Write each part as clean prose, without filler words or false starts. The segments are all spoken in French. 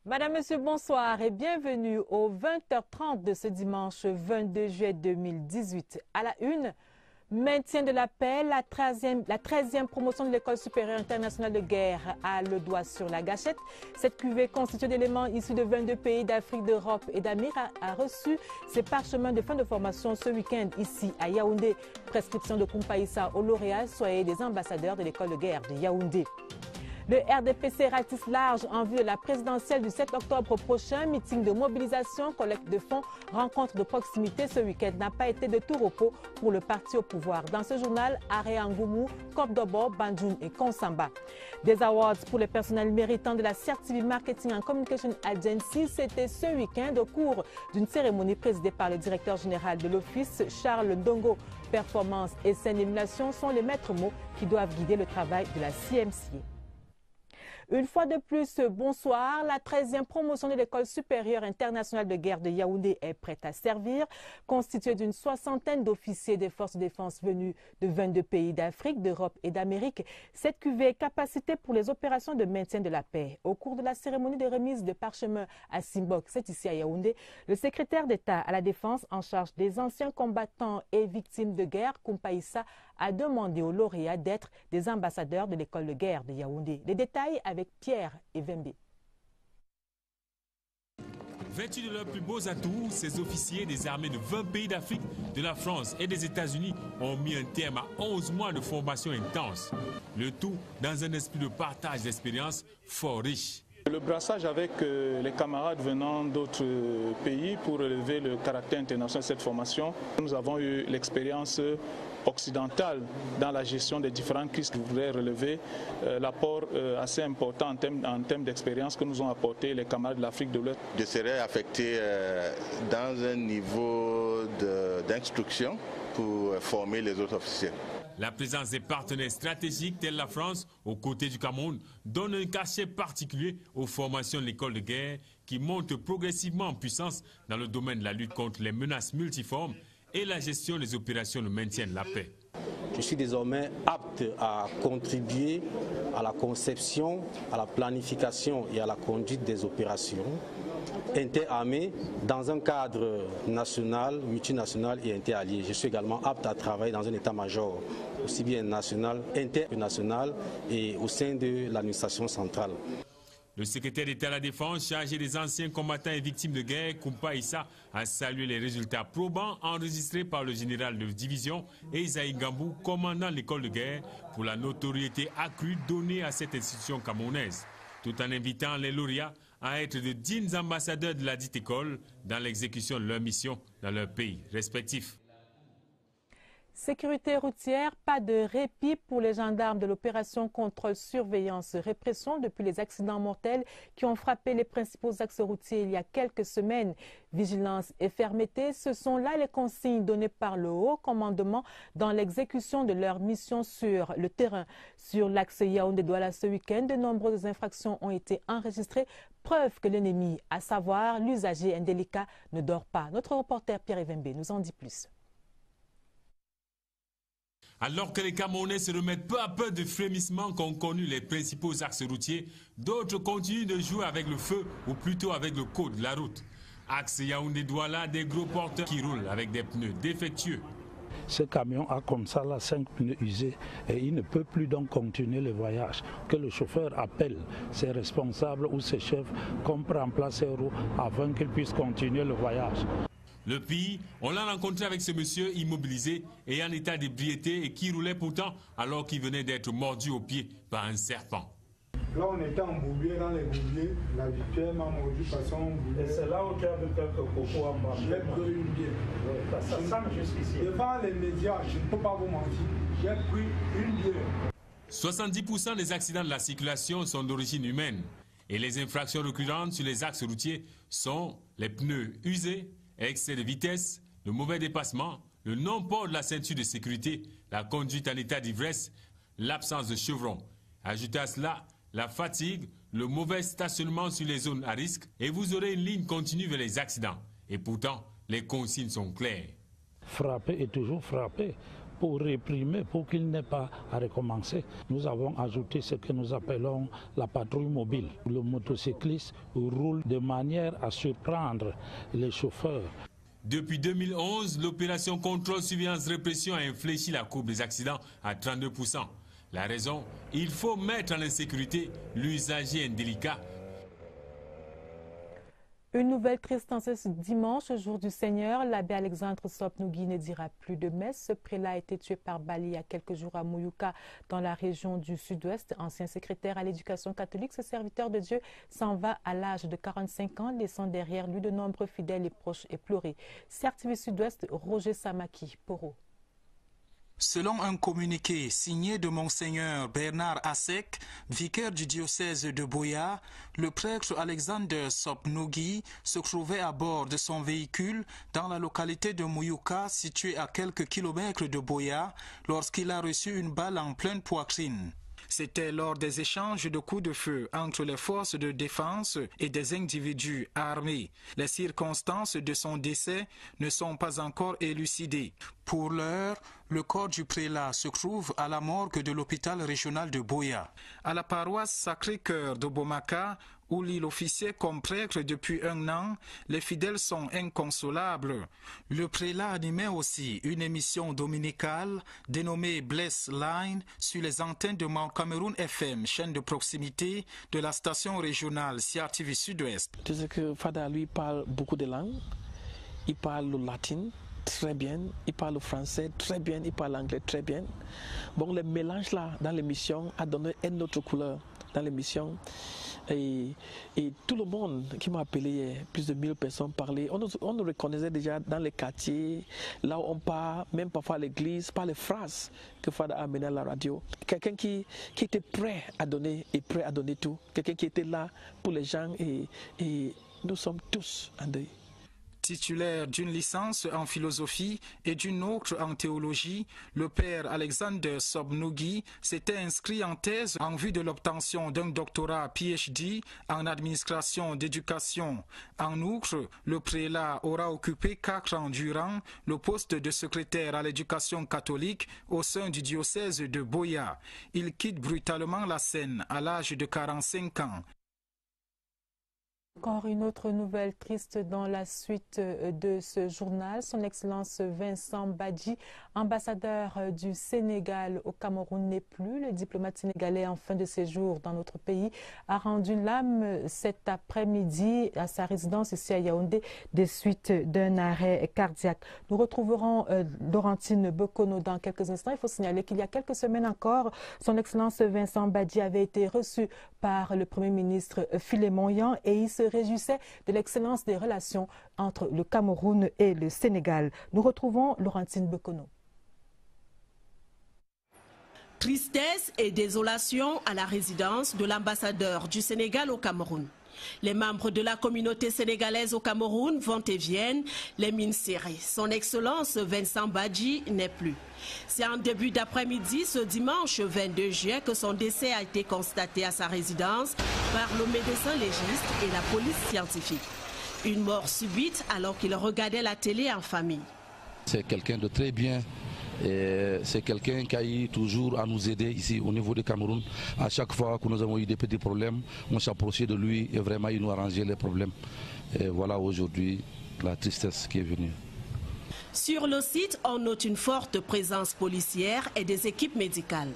Madame, Monsieur, bonsoir et bienvenue au 20h30 de ce dimanche 22 juillet 2018. À la une, maintien de la paix, la 13e promotion de l'École supérieure internationale de guerre a le doigt sur la gâchette. Cette cuvée constituée d'éléments issus de 22 pays d'Afrique, d'Europe et d'Amérique a reçu ses parchemins de fin de formation ce week-end ici à Yaoundé. Prescription de Kumpaïssa aux lauréats, soyez des ambassadeurs de l'École de guerre de Yaoundé. Le RDPC ratisse large en vue de la présidentielle du 7 octobre prochain. Meeting de mobilisation, collecte de fonds, rencontre de proximité ce week-end n'a pas été de tout repos pour le parti au pouvoir. Dans ce journal, Aré Angoumou, Kopdobo, Banjoun et Konsamba. Des awards pour les personnels méritants de la CERTV Marketing and Communication Agency, c'était ce week-end au cours d'une cérémonie présidée par le directeur général de l'office, Charles Ndongo. Performance et scène d'émulation sont les maîtres mots qui doivent guider le travail de la CMCA. Une fois de plus, bonsoir. La 13e promotion de l'École supérieure internationale de guerre de Yaoundé est prête à servir. Constituée d'une 60aine d'officiers des forces de défense venus de 22 pays d'Afrique, d'Europe et d'Amérique, cette cuvée est capacitée pour les opérations de maintien de la paix. Au cours de la cérémonie de remise de parchemins à Simbok, c'est ici à Yaoundé, le secrétaire d'État à la Défense en charge des anciens combattants et victimes de guerre, Kumpaïssa, a demandé aux lauréats d'être des ambassadeurs de l'École de guerre de Yaoundé. Les détails avec Pierre et Vembe. Vêtus de leurs plus beaux atouts, ces officiers des armées de 20 pays d'Afrique, de la France et des États-Unis ont mis un terme à 11 mois de formation intense. Le tout dans un esprit de partage d'expériences fort riche. Le brassage avec les camarades venant d'autres pays pour relever le caractère international de cette formation, nous avons eu l'expérience occidentale dans la gestion des différentes crises. Je voudrais relever l'apport assez important en termes d'expérience que nous ont apporté les camarades de l'Afrique de l'Ouest. Je serai affecté dans un niveau d'instruction pour former les autres officiers. La présence des partenaires stratégiques tels la France, aux côtés du Cameroun, donne un cachet particulier aux formations de l'école de guerre qui montent progressivement en puissance dans le domaine de la lutte contre les menaces multiformes et la gestion des opérations de maintien de la paix. Je suis désormais apte à contribuer à la conception, à la planification et à la conduite des opérations interarmées dans un cadre national, multinational et interallié. Je suis également apte à travailler dans un état-major aussi bien national, international et au sein de l'administration centrale. Le secrétaire d'État à la Défense, chargé des anciens combattants et victimes de guerre, Kumpaïssa, a salué les résultats probants enregistrés par le général de division Esaïe Gambou, commandant l'école de guerre, pour la notoriété accrue donnée à cette institution camerounaise, tout en invitant les lauréats à être de dignes ambassadeurs de la dite école dans l'exécution de leur mission dans leur pays respectifs. Sécurité routière, pas de répit pour les gendarmes de l'opération contrôle, surveillance, répression depuis les accidents mortels qui ont frappé les principaux axes routiers il y a quelques semaines. Vigilance et fermeté, ce sont là les consignes données par le haut commandement dans l'exécution de leur mission sur le terrain. Sur l'axe Yaoundé-Douala ce week-end, de nombreuses infractions ont été enregistrées, preuve que l'ennemi, à savoir l'usager indélicat, ne dort pas. Notre reporter Pierre Evembe nous en dit plus. Alors que les Camerounais se remettent peu à peu de frémissements qu'ont connu les principaux axes routiers, d'autres continuent de jouer avec le feu ou plutôt avec le code de la route. Axe Yaoundé-Douala, des gros porteurs qui roulent avec des pneus défectueux. Ce camion a comme ça là 5 pneus usés et il ne peut plus donc continuer le voyage. Que le chauffeur appelle ses responsables ou ses chefs qu'on prenne place ses roues afin qu'ils puissent continuer le voyage. Le pire, on l'a rencontré avec ce monsieur immobilisé et en état d'ébriété et qui roulait pourtant alors qu'il venait d'être mordu au pied par un serpent. Là, on était embourbé dans les bouliers, la vituelle m'a mordu par son boulier. Et c'est là où tu as vu quelques cocos en bas. J'ai pris une bière. Ça sent jusqu'ici. Devant les médias, je ne peux pas vous mentir, j'ai pris une bière. 70% des accidents de la circulation sont d'origine humaine et les infractions récurrentes sur les axes routiers sont les pneus usés, excès de vitesse, le mauvais dépassement, le non-port de la ceinture de sécurité, la conduite en état d'ivresse, l'absence de chevron. Ajoutez à cela la fatigue, le mauvais stationnement sur les zones à risque et vous aurez une ligne continue vers les accidents. Et pourtant, les consignes sont claires. Frapper et toujours frapper. pour réprimer, pour qu'il n'ait pas à recommencer. Nous avons ajouté ce que nous appelons la patrouille mobile. Le motocycliste roule de manière à surprendre les chauffeurs. Depuis 2011, l'opération contrôle, surveillance, répression a infléchi la courbe des accidents à 32%. La raison, il faut mettre en insécurité l'usager indélicat. Une nouvelle triste pensée ce dimanche, jour du Seigneur. L'abbé Alexandre Sopnougui ne dira plus de messe. Ce prélat a été tué par balle il y a quelques jours à Mouyouka, dans la région du Sud-Ouest. Ancien secrétaire à l'éducation catholique, ce serviteur de Dieu s'en va à l'âge de 45 ans, laissant derrière lui de nombreux fidèles et proches éplorés. CRTV Sud-Ouest, Roger Samaki, Poro. Selon un communiqué signé de Monseigneur Bernard Assec, vicaire du diocèse de Boya, le prêtre Alexander Sopnougui se trouvait à bord de son véhicule dans la localité de Mouyouka, située à quelques kilomètres de Boya, lorsqu'il a reçu une balle en pleine poitrine. C'était lors des échanges de coups de feu entre les forces de défense et des individus armés. Les circonstances de son décès ne sont pas encore élucidées. Pour l'heure, le corps du prélat se trouve à la morgue de l'hôpital régional de Boya. À la paroisse Sacré-Cœur de Bomaka, où il officiait comme prêtre depuis 1 an, les fidèles sont inconsolables. Le prélat animait aussi une émission dominicale dénommée Bless Line sur les antennes de Mount Cameroon FM, chaîne de proximité de la station régionale CRTV Sud-Ouest. Tu sais que Fada, lui, parle beaucoup de langues. Il parle le latin très bien, il parle le français très bien, il parle l'anglais très bien. Bon, le mélange là dans l'émission a donné une autre couleur dans l'émission. Et tout le monde qui m'a appelé, plus de 1000 personnes parlaient. On nous reconnaissait déjà dans les quartiers, là où on part, même parfois à l'église, par les phrases que Fada a amenées à la radio. Quelqu'un qui était prêt à donner et prêt à donner tout. Quelqu'un qui était là pour les gens et nous sommes tous en deuil. Titulaire d'une licence en philosophie et d'une autre en théologie, le père Alexander Sopnougui s'était inscrit en thèse en vue de l'obtention d'un doctorat PhD en administration d'éducation. En outre, le prélat aura occupé 4 ans durant le poste de secrétaire à l'éducation catholique au sein du diocèse de Boya. Il quitte brutalement la scène à l'âge de 45 ans. Encore une autre nouvelle triste dans la suite de ce journal. Son Excellence Vincent Badji, ambassadeur du Sénégal au Cameroun, n'est plus. Le diplomate sénégalais en fin de séjour dans notre pays a rendu l'âme cet après-midi à sa résidence ici à Yaoundé des suites d'un arrêt cardiaque. Nous retrouverons Laurentine Bekono dans quelques instants. Il faut signaler qu'il y a quelques semaines encore, son Excellence Vincent Badji avait été reçu par le Premier ministre Philémon Yan et il se réjouissait de l'excellence des relations entre le Cameroun et le Sénégal. Nous retrouvons Laurentine Bekono. Tristesse et désolation à la résidence de l'ambassadeur du Sénégal au Cameroun. Les membres de la communauté sénégalaise au Cameroun vont et viennent, les mines serrées. Son Excellence Vincent Badji n'est plus. C'est en début d'après-midi, ce dimanche 22 juillet, que son décès a été constaté à sa résidence par le médecin légiste et la police scientifique. Une mort subite alors qu'il regardait la télé en famille. C'est quelqu'un de très bien. C'est quelqu'un qui a eu toujours à nous aider ici au niveau du Cameroun. À chaque fois que nous avons eu des petits problèmes, on s'approchait de lui et vraiment il nous arrangeait les problèmes. Et voilà aujourd'hui la tristesse qui est venue. Sur le site, on note une forte présence policière et des équipes médicales.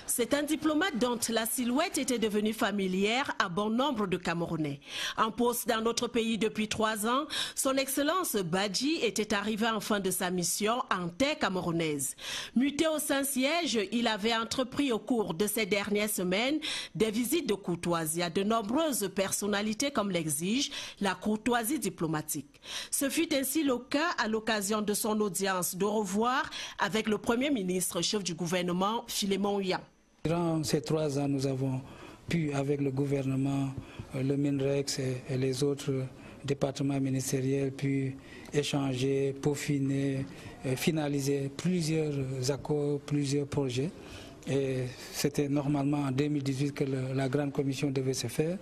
C'est un diplomate dont la silhouette était devenue familière à bon nombre de Camerounais. En poste dans notre pays depuis 3 ans, son Excellence Badji était arrivé en fin de sa mission en terre camerounaise. Muté au Saint-Siège, il avait entrepris au cours de ces dernières semaines des visites de courtoisie à de nombreuses personnalités comme l'exige la courtoisie diplomatique. Ce fut ainsi le cas à l'occasion de son audience de revoir avec le Premier ministre, chef du gouvernement, Philémon Yan. Durant ces 3 ans, nous avons pu, avec le gouvernement, le MINREX et les autres départements ministériels, pu échanger, peaufiner, finaliser plusieurs accords, plusieurs projets Et c'était normalement en 2018 que la grande commission devait se faire.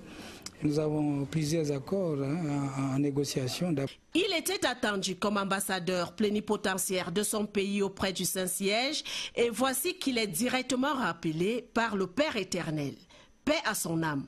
Nous avons plusieurs accords en négociation. Il était attendu comme ambassadeur plénipotentiaire de son pays auprès du Saint-Siège et voici qu'il est directement rappelé par le Père éternel. Paix à son âme.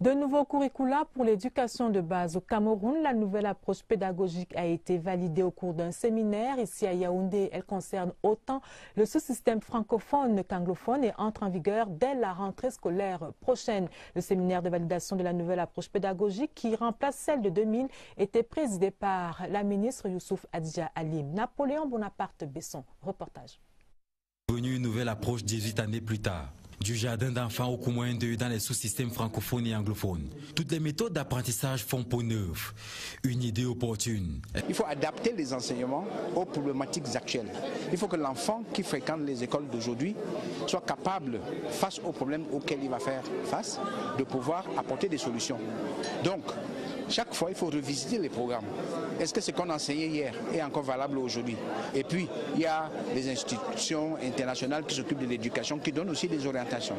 De nouveaux curricula pour l'éducation de base au Cameroun. La nouvelle approche pédagogique a été validée au cours d'un séminaire ici à Yaoundé. Elle concerne autant le sous-système francophone qu'anglophone et entre en vigueur dès la rentrée scolaire prochaine. Le séminaire de validation de la nouvelle approche pédagogique qui remplace celle de 2000 était présidé par la ministre Youssouf Adja Alim. Napoléon Bonaparte-Besson, reportage. Venue une nouvelle approche 18 années plus tard. Du jardin d'enfants au Koumoin 2 dans les sous-systèmes francophones et anglophones. Toutes les méthodes d'apprentissage font peau neuve. Une idée opportune. Il faut adapter les enseignements aux problématiques actuelles. Il faut que l'enfant qui fréquente les écoles d'aujourd'hui soit capable, face aux problèmes auxquels il va faire face, de pouvoir apporter des solutions. Donc, chaque fois, il faut revisiter les programmes. Est-ce que ce qu'on enseignait hier est encore valable aujourd'hui? Et puis, il y a des institutions internationales qui s'occupent de l'éducation, qui donnent aussi des orientations.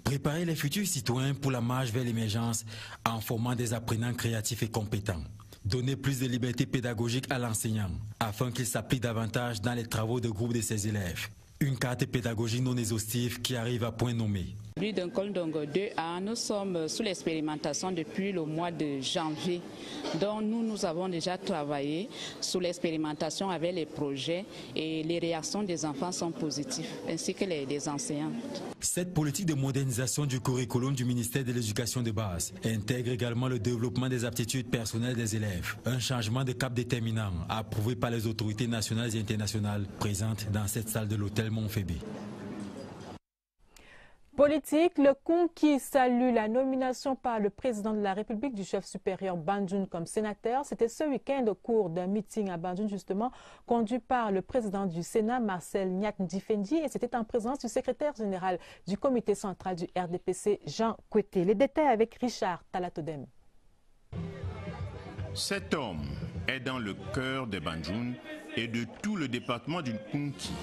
Préparer les futurs citoyens pour la marche vers l'émergence en formant des apprenants créatifs et compétents. Donner plus de liberté pédagogique à l'enseignant afin qu'il s'applique davantage dans les travaux de groupe de ses élèves. Une carte pédagogique non exhaustive qui arrive à point nommé. Lui d'un Koldongo 2A, nous sommes sous l'expérimentation depuis le mois de janvier. Donc nous avons déjà travaillé sous l'expérimentation avec les projets et les réactions des enfants sont positives, ainsi que les enseignants. Cette politique de modernisation du curriculum du ministère de l'Éducation de base intègre également le développement des aptitudes personnelles des élèves. Un changement de cap déterminant approuvé par les autorités nationales et internationales présentes dans cette salle de l'hôtel Montfébé. Politique, le Konki salue la nomination par le président de la République du chef supérieur Bandjoun comme sénateur. C'était ce week-end au cours d'un meeting à Bandjoun justement, conduit par le président du Sénat, Marcel Niat Ndifendi, et c'était en présence du secrétaire général du comité central du RDPC, Jean Koueté. Les détails avec Richard Talatodem. Cet homme est dans le cœur de Bandjoun et de tout le département du Konki.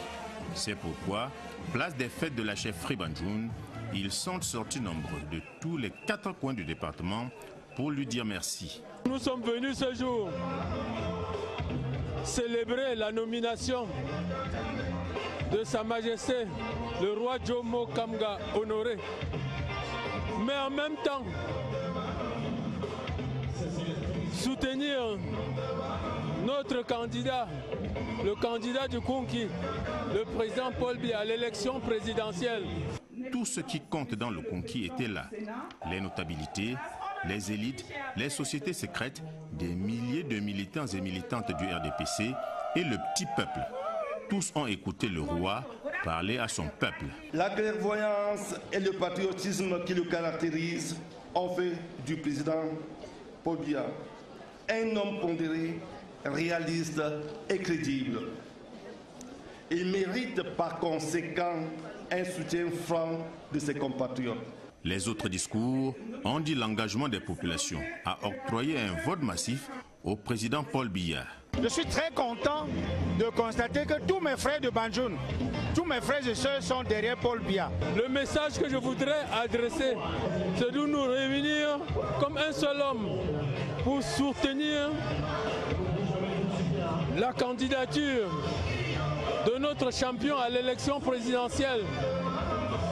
C'est pourquoi, place des fêtes de la chefferie Bandjoun, ils sont sortis nombreux de tous les 4 coins du département pour lui dire merci. Nous sommes venus ce jour célébrer la nomination de Sa Majesté, le roi Jomo Kamga honoré. Mais en même temps, soutenir notre candidat, le candidat du Konki, le président Paul Biya à l'élection présidentielle. Tout ce qui compte dans le Konki était là. Les notabilités, les élites, les sociétés secrètes, des milliers de militants et militantes du RDPC et le petit peuple. Tous ont écouté le roi parler à son peuple. La clairvoyance et le patriotisme qui le caractérisent ont fait du président Paul Biya un homme pondéré, réaliste et crédible. Il mérite par conséquent un soutien franc de ses compatriotes. Les autres discours ont dit l'engagement des populations à octroyer un vote massif au président Paul Biya. Je suis très content de constater que tous mes frères de Bandjoun, tous mes frères et sœurs sont derrière Paul Biya. Le message que je voudrais adresser, c'est de nous réunir comme un seul homme pour soutenir la candidature de notre champion à l'élection présidentielle.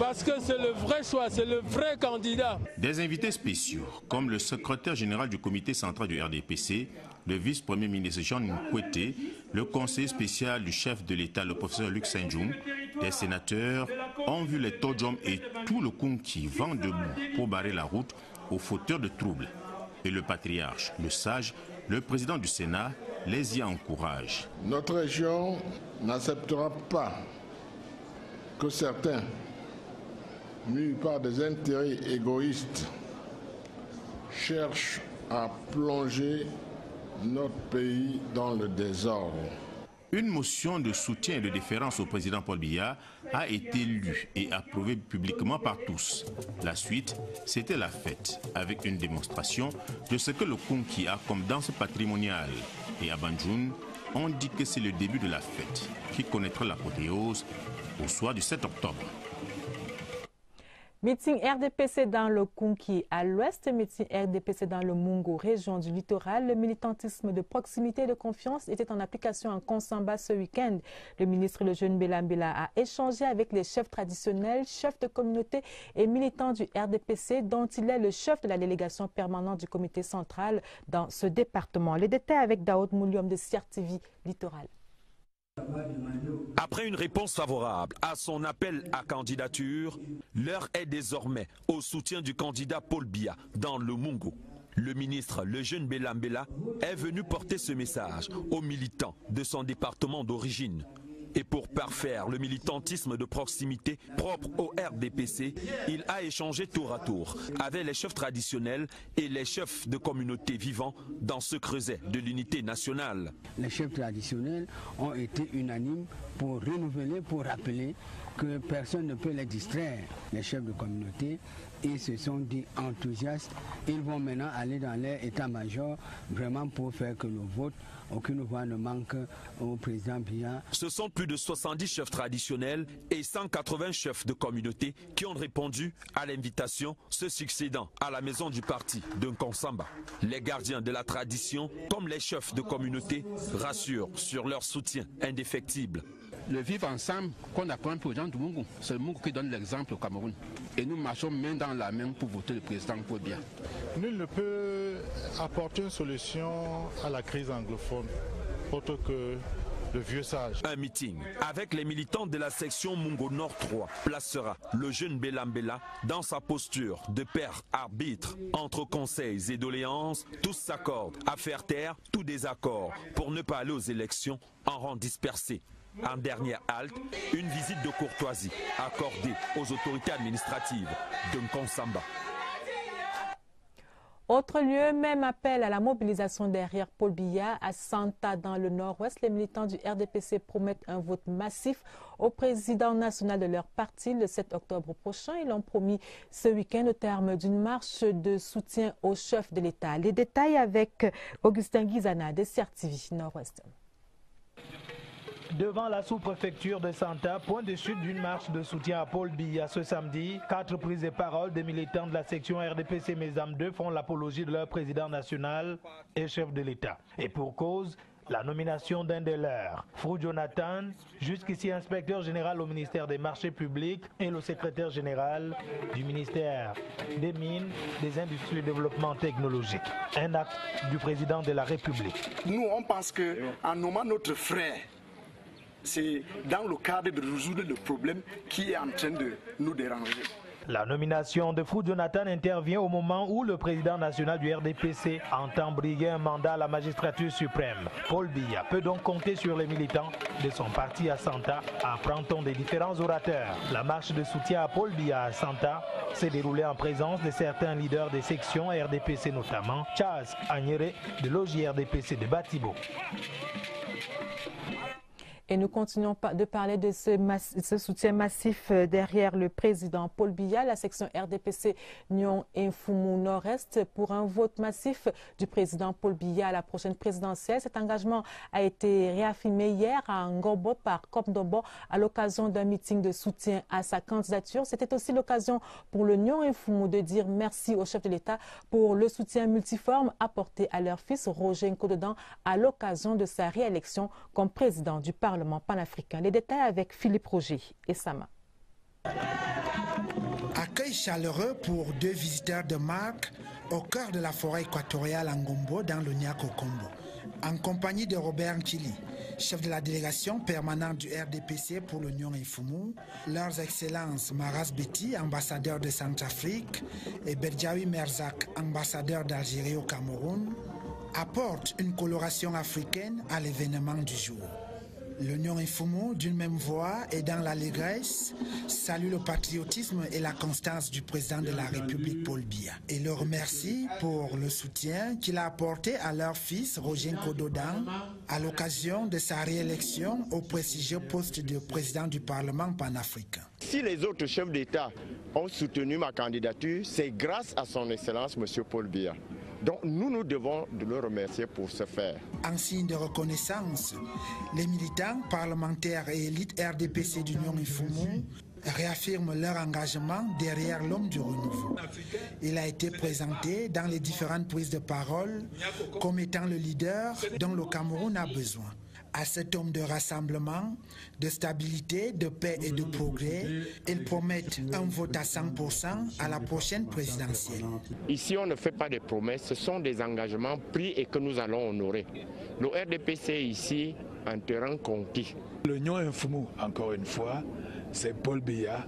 Parce que c'est le vrai choix, c'est le vrai candidat. Des invités spéciaux, comme le secrétaire général du comité central du RDPC, le vice-premier ministre Jean Koueté, le conseiller spécial du chef de l'État, le professeur Luc Saint-Joum, des sénateurs ont vu les Todjom et tout le Konki vent debout pour barrer la route aux fauteurs de troubles. Et le patriarche, le sage, le président du Sénat, les y encourage. Notre région n'acceptera pas que certains, mus par des intérêts égoïstes, cherchent à plonger notre pays dans le désordre. Une motion de soutien et de déférence au président Paul Biya a été lue et approuvée publiquement par tous. La suite, c'était la fête, avec une démonstration de ce que le Konki a comme danse patrimoniale. Et à Bandjoun, on dit que c'est le début de la fête, qui connaîtra l'apothéose au soir du 7 octobre. Meeting RDPC dans le Kunki à l'ouest, meeting RDPC dans le Mungo, région du littoral. Le militantisme de proximité et de confiance était en application en Konsamba ce week-end. Le ministre le jeune Belambela a échangé avec les chefs traditionnels, chefs de communauté et militants du RDPC dont il est le chef de la délégation permanente du comité central dans ce département. Les détails avec Daoud Moulium de CRTV Littoral. Après une réponse favorable à son appel à candidature, l'heure est désormais au soutien du candidat Paul Biya dans le Mungo. Le ministre, le jeune Belambela, est venu porter ce message aux militants de son département d'origine. Et pour parfaire le militantisme de proximité propre au RDPC, il a échangé tour à tour avec les chefs traditionnels et les chefs de communautés vivant dans ce creuset de l'unité nationale. Les chefs traditionnels ont été unanimes pour renouveler, pour rappeler que personne ne peut les distraire. Les chefs de communauté, ils se sont dit enthousiastes. Ils vont maintenant aller dans leur état-major vraiment pour faire que le vote, aucune voix ne manque au président Biya. Ce sont plus de 70 chefs traditionnels et 180 chefs de communauté qui ont répondu à l'invitation, se succédant à la maison du parti de Nkonsamba. Les gardiens de la tradition, comme les chefs de communauté, rassurent sur leur soutien indéfectible. Le vivre ensemble qu'on apprend pour les gens du Mungo, c'est le Mungo qui donne l'exemple au Cameroun. Et nous marchons main dans la main pour voter le président Paul Biya. Nul ne peut apporter une solution à la crise anglophone autre que le vieux sage. Un meeting avec les militants de la section Mungo Nord 3 placera le jeune Belambela dans sa posture de père arbitre. Entre conseils et doléances, tous s'accordent à faire taire tout désaccord pour ne pas aller aux élections en rang dispersé. En dernière halte, une visite de courtoisie accordée aux autorités administratives de Nkonsamba. Autre lieu, même appel à la mobilisation derrière Paul Biya à Santa dans le nord-ouest. Les militants du RDPC promettent un vote massif au président national de leur parti le 7 octobre prochain. Ils l'ont promis ce week-end au terme d'une marche de soutien au chef de l'État. Les détails avec Augustin Guizana de CRTV Nord-Ouest. Devant la sous-préfecture de Santa, point de chute d'une marche de soutien à Paul Biya ce samedi. 4 prises de parole des militants de la section RDPC Mesdames 2 font l'apologie de leur président national et chef de l'État. Et pour cause, la nomination d'un des leurs, Frou Jonathan, jusqu'ici inspecteur général au ministère des Marchés publics et le secrétaire général du ministère des Mines, des Industries et du Développement technologique. Un acte du président de la République. Nous, on pense qu'en nommant notre frère, c'est dans le cadre de résoudre le problème qui est en train de nous déranger. La nomination de Frou Jonathan intervient au moment où le président national du RDPC entend briguer un mandat à la magistrature suprême. Paul Biya peut donc compter sur les militants de son parti à Santa, apprend-on des différents orateurs. La marche de soutien à Paul Biya à Santa s'est déroulée en présence de certains leaders des sections RDPC, notamment Charles Agnere de l'OJRDPC de Batibo. Et nous continuons de parler de ce soutien massif derrière le président Paul Biya, la section RDPC Nyon et Fumu Nord-Est pour un vote massif du président Paul Biya à la prochaine présidentielle. Cet engagement a été réaffirmé hier à Ngombo par Kopndombo à l'occasion d'un meeting de soutien à sa candidature. C'était aussi l'occasion pour le Nyon et Fumu de dire merci au chef de l'État pour le soutien multiforme apporté à leur fils Roger Nkododan à l'occasion de sa réélection comme président du Parlement panafricain. Les détails avec Philippe Roger et Sama. Accueil chaleureux pour 2 visiteurs de marque au cœur de la forêt équatoriale à Ngombo dans le Niakokombo, en compagnie de Robert Nchili, chef de la délégation permanente du RDPC pour l'Union Infumu, leurs excellences Maras Betty, ambassadeur de Centrafrique, et Berdjawi Merzak, ambassadeur d'Algérie au Cameroun, apportent une coloration africaine à l'événement du jour. L'Union Infumu, d'une même voix et dans l'allégresse, salue le patriotisme et la constance du président de la République Paul Biya et le remercie pour le soutien qu'il a apporté à leur fils Roger Nkododan à l'occasion de sa réélection au prestigieux poste de président du Parlement panafricain. Si les autres chefs d'État ont soutenu ma candidature, c'est grâce à son Excellence M. Paul Biya. Donc nous devons le remercier pour ce faire. En signe de reconnaissance, les militants, parlementaires et élites RDPC d'Union Mfumu réaffirment leur engagement derrière l'homme du renouveau. Il a été présenté dans les différentes prises de parole comme étant le leader dont le Cameroun a besoin. À cet homme de rassemblement, de stabilité, de paix et de progrès, ils promettent un vote à 100% à la prochaine présidentielle. Ici, on ne fait pas de promesses, ce sont des engagements pris et que nous allons honorer. Le RDPC est ici en terrain conquis. L'Union Mfumu, encore une fois, c'est Paul Biya.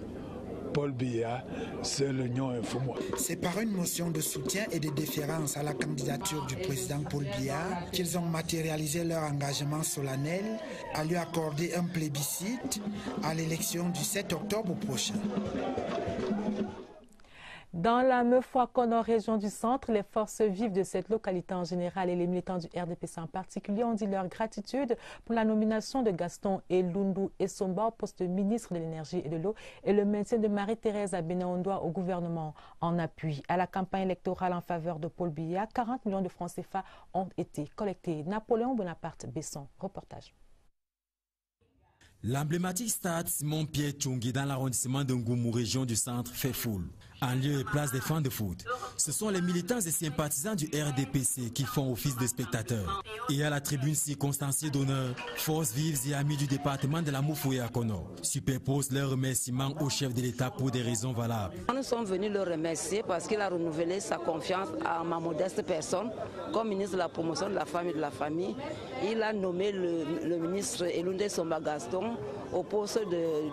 Paul Biya, c'est l'Union Mfumu. C'est par une motion de soutien et de déférence à la candidature du président Paul Biya qu'ils ont matérialisé leur engagement solennel à lui accorder un plébiscite à l'élection du 7 octobre prochain. Dans la Meufouakono, région du centre, les forces vives de cette localité en général et les militants du RDPC en particulier ont dit leur gratitude pour la nomination de Gaston Elundu Essomba au poste de ministre de l'énergie et de l'eau et le maintien de Marie-Thérèse Abena-Ondoa au gouvernement en appui. À la campagne électorale en faveur de Paul Biya, 40 millions de francs CFA ont été collectés. Napoléon Bonaparte-Besson, reportage. L'emblématique stade Simon-Pierre Tchungui dans l'arrondissement de Ngoumou, région du centre, fait foule. En lieu et place des fans de foot, ce sont les militants et sympathisants du RDPC qui font office de spectateurs. Et à la tribune circonstanciée d'honneur, forces vives et amis du département de la Meufouakono superposent leurs remerciements au chef de l'État pour des raisons valables. Nous sommes venus le remercier parce qu'il a renouvelé sa confiance à ma modeste personne comme ministre de la promotion de la femme et de la famille. Il a nommé le ministre Elundu Essomba Gaston au poste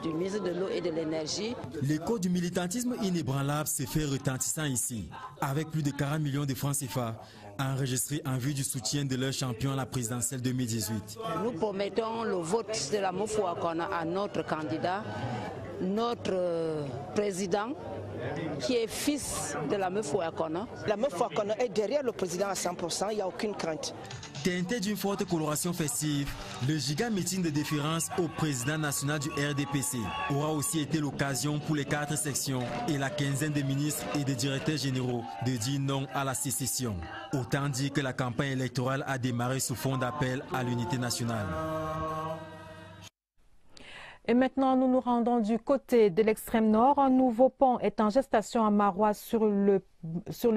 du ministre de l'eau et de l'énergie. L'écho du militantisme inébranlable s'est fait retentissant ici, avec plus de 40 millions de francs CFA enregistrés en vue du soutien de leur champion à la présidentielle 2018. Nous promettons le vote de la Meufouakono à notre candidat, notre président, qui est fils de la Meufouakono. La Meufouakono est derrière le président à 100%, il n'y a aucune crainte. Teinté d'une forte coloration festive, le giga meeting de déférence au président national du RDPC aura aussi été l'occasion pour les 4 sections et la quinzaine de ministres et de directeurs généraux de dire non à la sécession. Autant dire que la campagne électorale a démarré sous fond d'appel à l'unité nationale. Et maintenant, nous nous rendons du côté de l'extrême nord. Un nouveau pont est en gestation à Maroua sur le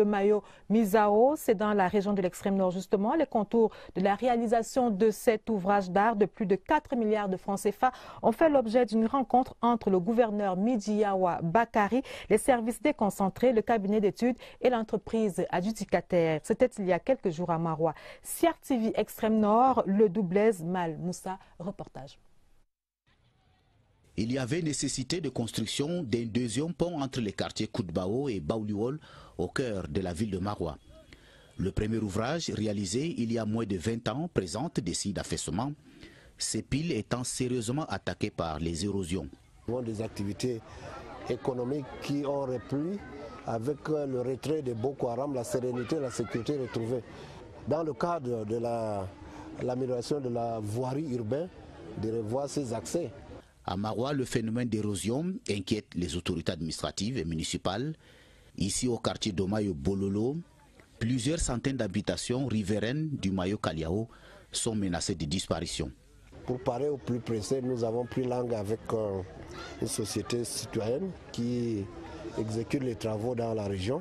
maillot Misao. C'est dans la région de l'extrême nord, justement. Les contours de la réalisation de cet ouvrage d'art de plus de 4 milliards de francs CFA ont fait l'objet d'une rencontre entre le gouverneur Midiawa Bakari, les services déconcentrés, le cabinet d'études et l'entreprise adjudicataire. C'était il y a quelques jours à Maroua. CR TV Extrême Nord, le Doublaise Mal Moussa, reportage. Il y avait nécessité de construction d'un deuxième pont entre les quartiers Koudbao et Baouliwol au cœur de la ville de Maroua. Le premier ouvrage réalisé il y a moins de 20 ans présente des signes d'affaissement, ces piles étant sérieusement attaquées par les érosions. Des activités économiques qui ont repris avec le retrait de Boko Haram, la sérénité et la sécurité retrouvée. Dans le cadre de l'amélioration de la voirie urbaine, de revoir ces accès. À Maroua, le phénomène d'érosion inquiète les autorités administratives et municipales. Ici, au quartier d'Omayo Bololo, plusieurs centaines d'habitations riveraines du Mayo Kaliao sont menacées de disparition. Pour parer au plus pressé, nous avons pris langue avec une société citoyenne qui exécute les travaux dans la région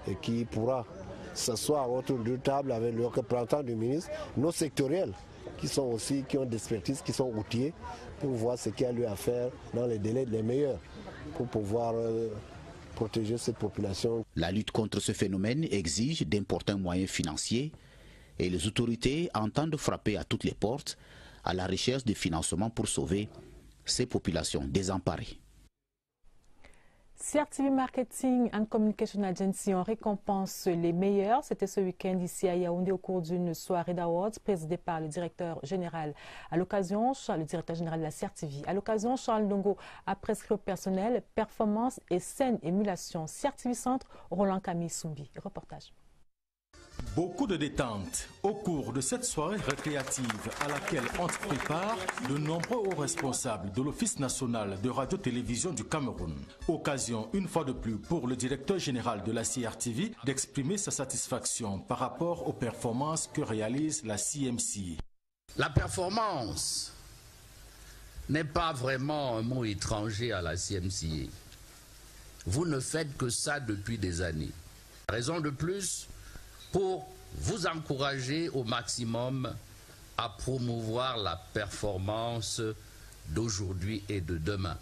et qui pourra s'asseoir autour d'une table avec le représentant du ministre, nos sectoriels qui ont des expertises, qui sont outillés pour voir ce qu'il y a lieu à faire dans les délais les meilleurs pour pouvoir protéger cette population. La lutte contre ce phénomène exige d'importants moyens financiers et les autorités entendent frapper à toutes les portes à la recherche de financement pour sauver ces populations désemparées. CR TV Marketing and Communication Agency en récompense les meilleurs. C'était ce week-end ici à Yaoundé au cours d'une soirée d'awards présidée par le directeur général. À l'occasion, le directeur général de la CR TV. À l'occasion, Charles Ndongo a prescrit au personnel performance et scène émulation. CR TV Centre, Roland Camille Soumbi. Reportage. Beaucoup de détente au cours de cette soirée récréative à laquelle on se prépare de nombreux hauts responsables de l'Office national de radio-télévision du Cameroun. Occasion une fois de plus pour le directeur général de la CRTV d'exprimer sa satisfaction par rapport aux performances que réalise la CMC. La performance n'est pas vraiment un mot étranger à la CMC. Vous ne faites que ça depuis des années. Raison de plus pour vous encourager au maximum à promouvoir la performance d'aujourd'hui et de demain.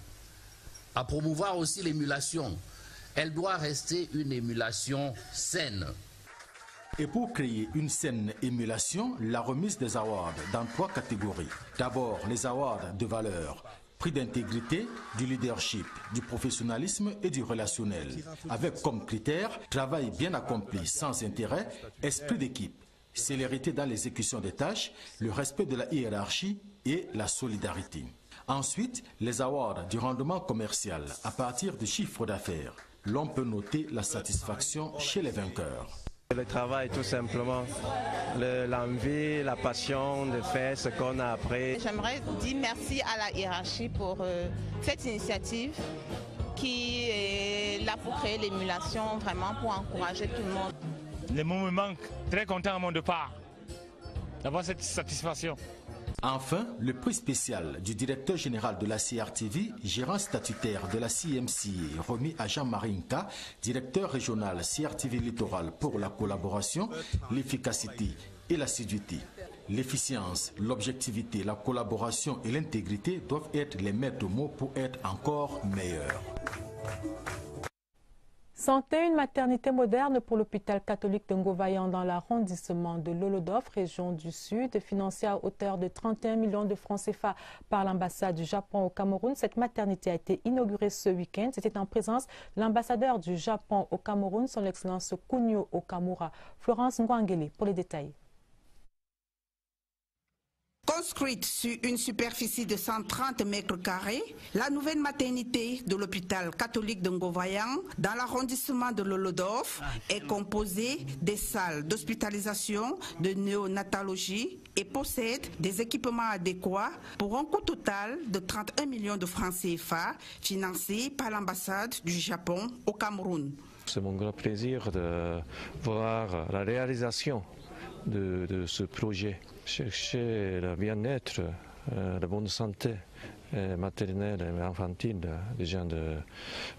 À promouvoir aussi l'émulation. Elle doit rester une émulation saine. Et pour créer une saine émulation, la remise des awards dans 3 catégories. D'abord, les awards de valeur. Prix d'intégrité, du leadership, du professionnalisme et du relationnel. Avec comme critère, travail bien accompli sans intérêt, esprit d'équipe, célérité dans l'exécution des tâches, le respect de la hiérarchie et la solidarité. Ensuite, les awards du rendement commercial à partir du chiffre d'affaires. L'on peut noter la satisfaction chez les vainqueurs. Le travail, tout simplement, l'envie, la passion de faire ce qu'on a appris. J'aimerais dire merci à la hiérarchie pour cette initiative qui est là pour créer l'émulation, vraiment pour encourager tout le monde. Les mots me manquent, très content à mon départ d'avoir cette satisfaction. Enfin, le prix spécial du directeur général de la CRTV, gérant statutaire de la CMC, remis à Jean-Marie Nka, directeur régional CRTV Littoral pour la collaboration, l'efficacité et l'assiduité. L'efficience, l'objectivité, la collaboration et l'intégrité doivent être les maîtres mots pour être encore meilleurs. Santé, une maternité moderne pour l'hôpital catholique de Ngovayan dans l'arrondissement de Lolodov, région du Sud, financée à hauteur de 31 millions de francs CFA par l'ambassade du Japon au Cameroun. Cette maternité a été inaugurée ce week-end. C'était en présence de l'ambassadeur du Japon au Cameroun, son Excellence Kunio Okamura. Florence Ngwangele pour les détails. Construite sur une superficie de 130 mètres carrés, la nouvelle maternité de l'hôpital catholique de Ngovayan, dans l'arrondissement de Lolodov, est composée des salles d'hospitalisation, de néonatologie et possède des équipements adéquats pour un coût total de 31 millions de francs CFA, financés par l'ambassade du Japon au Cameroun. C'est mon grand plaisir de voir la réalisation de ce projet. Chercher le bien-être, la bonne santé maternelle et infantile des gens de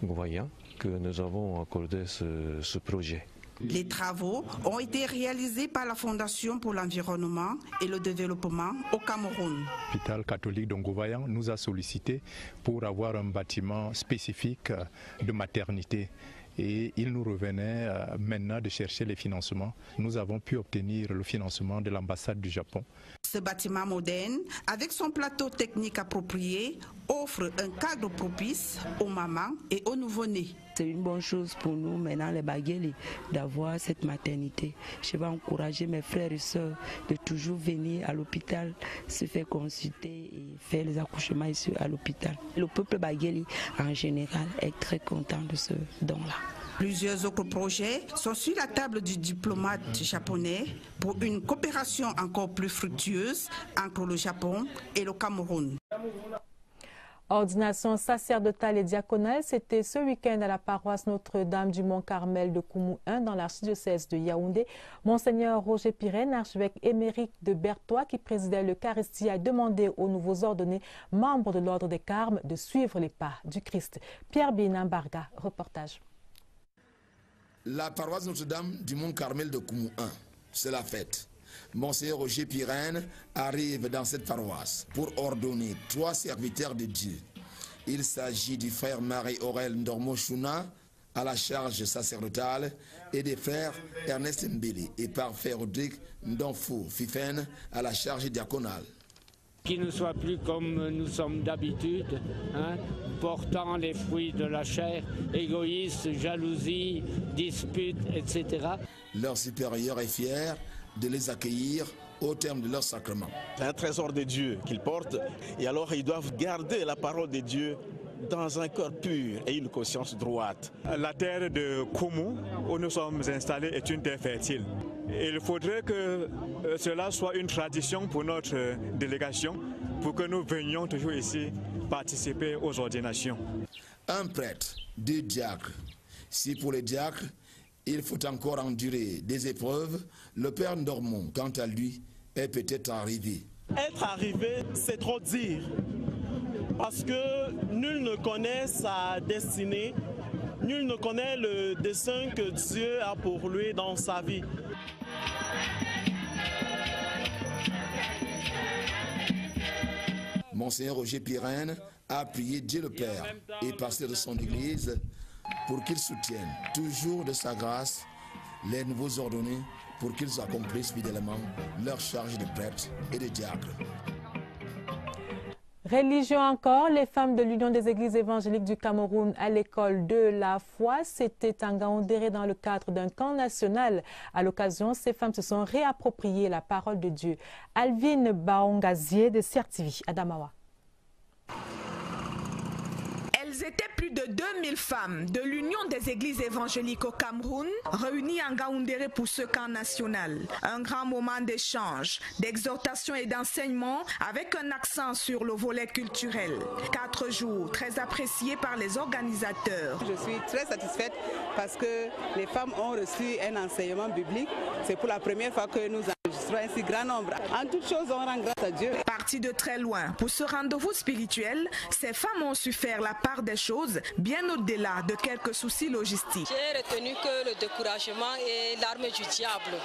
Ngovayan que nous avons accordé ce projet. Les travaux ont été réalisés par la Fondation pour l'environnement et le développement au Cameroun. L'hôpital catholique de Ngovayan nous a sollicité pour avoir un bâtiment spécifique de maternité. Et il nous revenait maintenant de chercher les financements. Nous avons pu obtenir le financement de l'ambassade du Japon. Ce bâtiment moderne, avec son plateau technique approprié, offre un cadre propice aux mamans et aux nouveau-nés. C'est une bonne chose pour nous maintenant les Bagueli d'avoir cette maternité. Je vais encourager mes frères et sœurs de toujours venir à l'hôpital, se faire consulter et faire les accouchements ici à l'hôpital. Le peuple Bagueli en général est très content de ce don-là. Plusieurs autres projets sont sur la table du diplomate japonais pour une coopération encore plus fructueuse entre le Japon et le Cameroun. Ordination sacerdotale et diaconale, c'était ce week-end à la paroisse Notre-Dame du Mont-Carmel de Koumou 1 dans l'archidiocèse de Yaoundé. Monseigneur Roger Pirenne, archevêque émérite de Berthois, qui présidait l'Eucharistie, a demandé aux nouveaux ordonnés membres de l'ordre des Carmes de suivre les pas du Christ. Pierre Binambarga, reportage. La paroisse Notre-Dame du Mont-Carmel de Koumou 1, c'est la fête. Monseigneur Roger Pirenne arrive dans cette paroisse pour ordonner 3 serviteurs de Dieu. Il s'agit du frère Marie-Aurel Ndormo-Chouna à la charge sacerdotale et des frères Ernest Mbili et parfait Rodrigue Ndonfou Fifen à la charge diaconale. Qu'il ne soit plus comme nous sommes d'habitude, portant les fruits de la chair, égoïste, jalousie, dispute, etc. Leur supérieur est fier de les accueillir au terme de leur sacrement. C'est un trésor de Dieu qu'ils portent et alors ils doivent garder la parole de Dieu dans un cœur pur et une conscience droite. La terre de Koumou, où nous sommes installés, est une terre fertile. Il faudrait que cela soit une tradition pour notre délégation, pour que nous venions toujours ici participer aux ordinations. Un prêtre, 2 diacres. Si pour les diacres, il faut encore endurer des épreuves, le père Normand, quant à lui, est peut-être arrivé. Être arrivé, c'est trop dire. Parce que nul ne connaît sa destinée, nul ne connaît le dessein que Dieu a pour lui dans sa vie. Monseigneur Roger Pirenne a prié Dieu le Père et pasteur de son Église pour qu'il soutienne toujours de sa grâce les nouveaux ordonnés pour qu'ils accomplissent fidèlement leur charge de prêtres et de diacres. Religion encore, les femmes de l'Union des Églises évangéliques du Cameroun à l'école de la foi s'étaient en Ngaoundéré dans le cadre d'un camp national. À l'occasion, ces femmes se sont réappropriées la parole de Dieu. Alvin Baongazier de CRTV, Adamawa. Elles étaient plus de 2000 femmes de l'Union des Églises évangéliques au Cameroun réunies en Ngaoundéré pour ce camp national. Un grand moment d'échange, d'exhortation et d'enseignement avec un accent sur le volet culturel. 4 jours très appréciés par les organisateurs. Je suis très satisfaite parce que les femmes ont reçu un enseignement biblique. C'est pour la première fois que nous enregistrons un si grand nombre. En toute chose, on rend grâce à Dieu. Parties de très loin pour ce rendez-vous spirituel, ces femmes ont su faire la part des choses bien au-delà de quelques soucis logistiques. J'ai retenu que le découragement est l'arme du diable.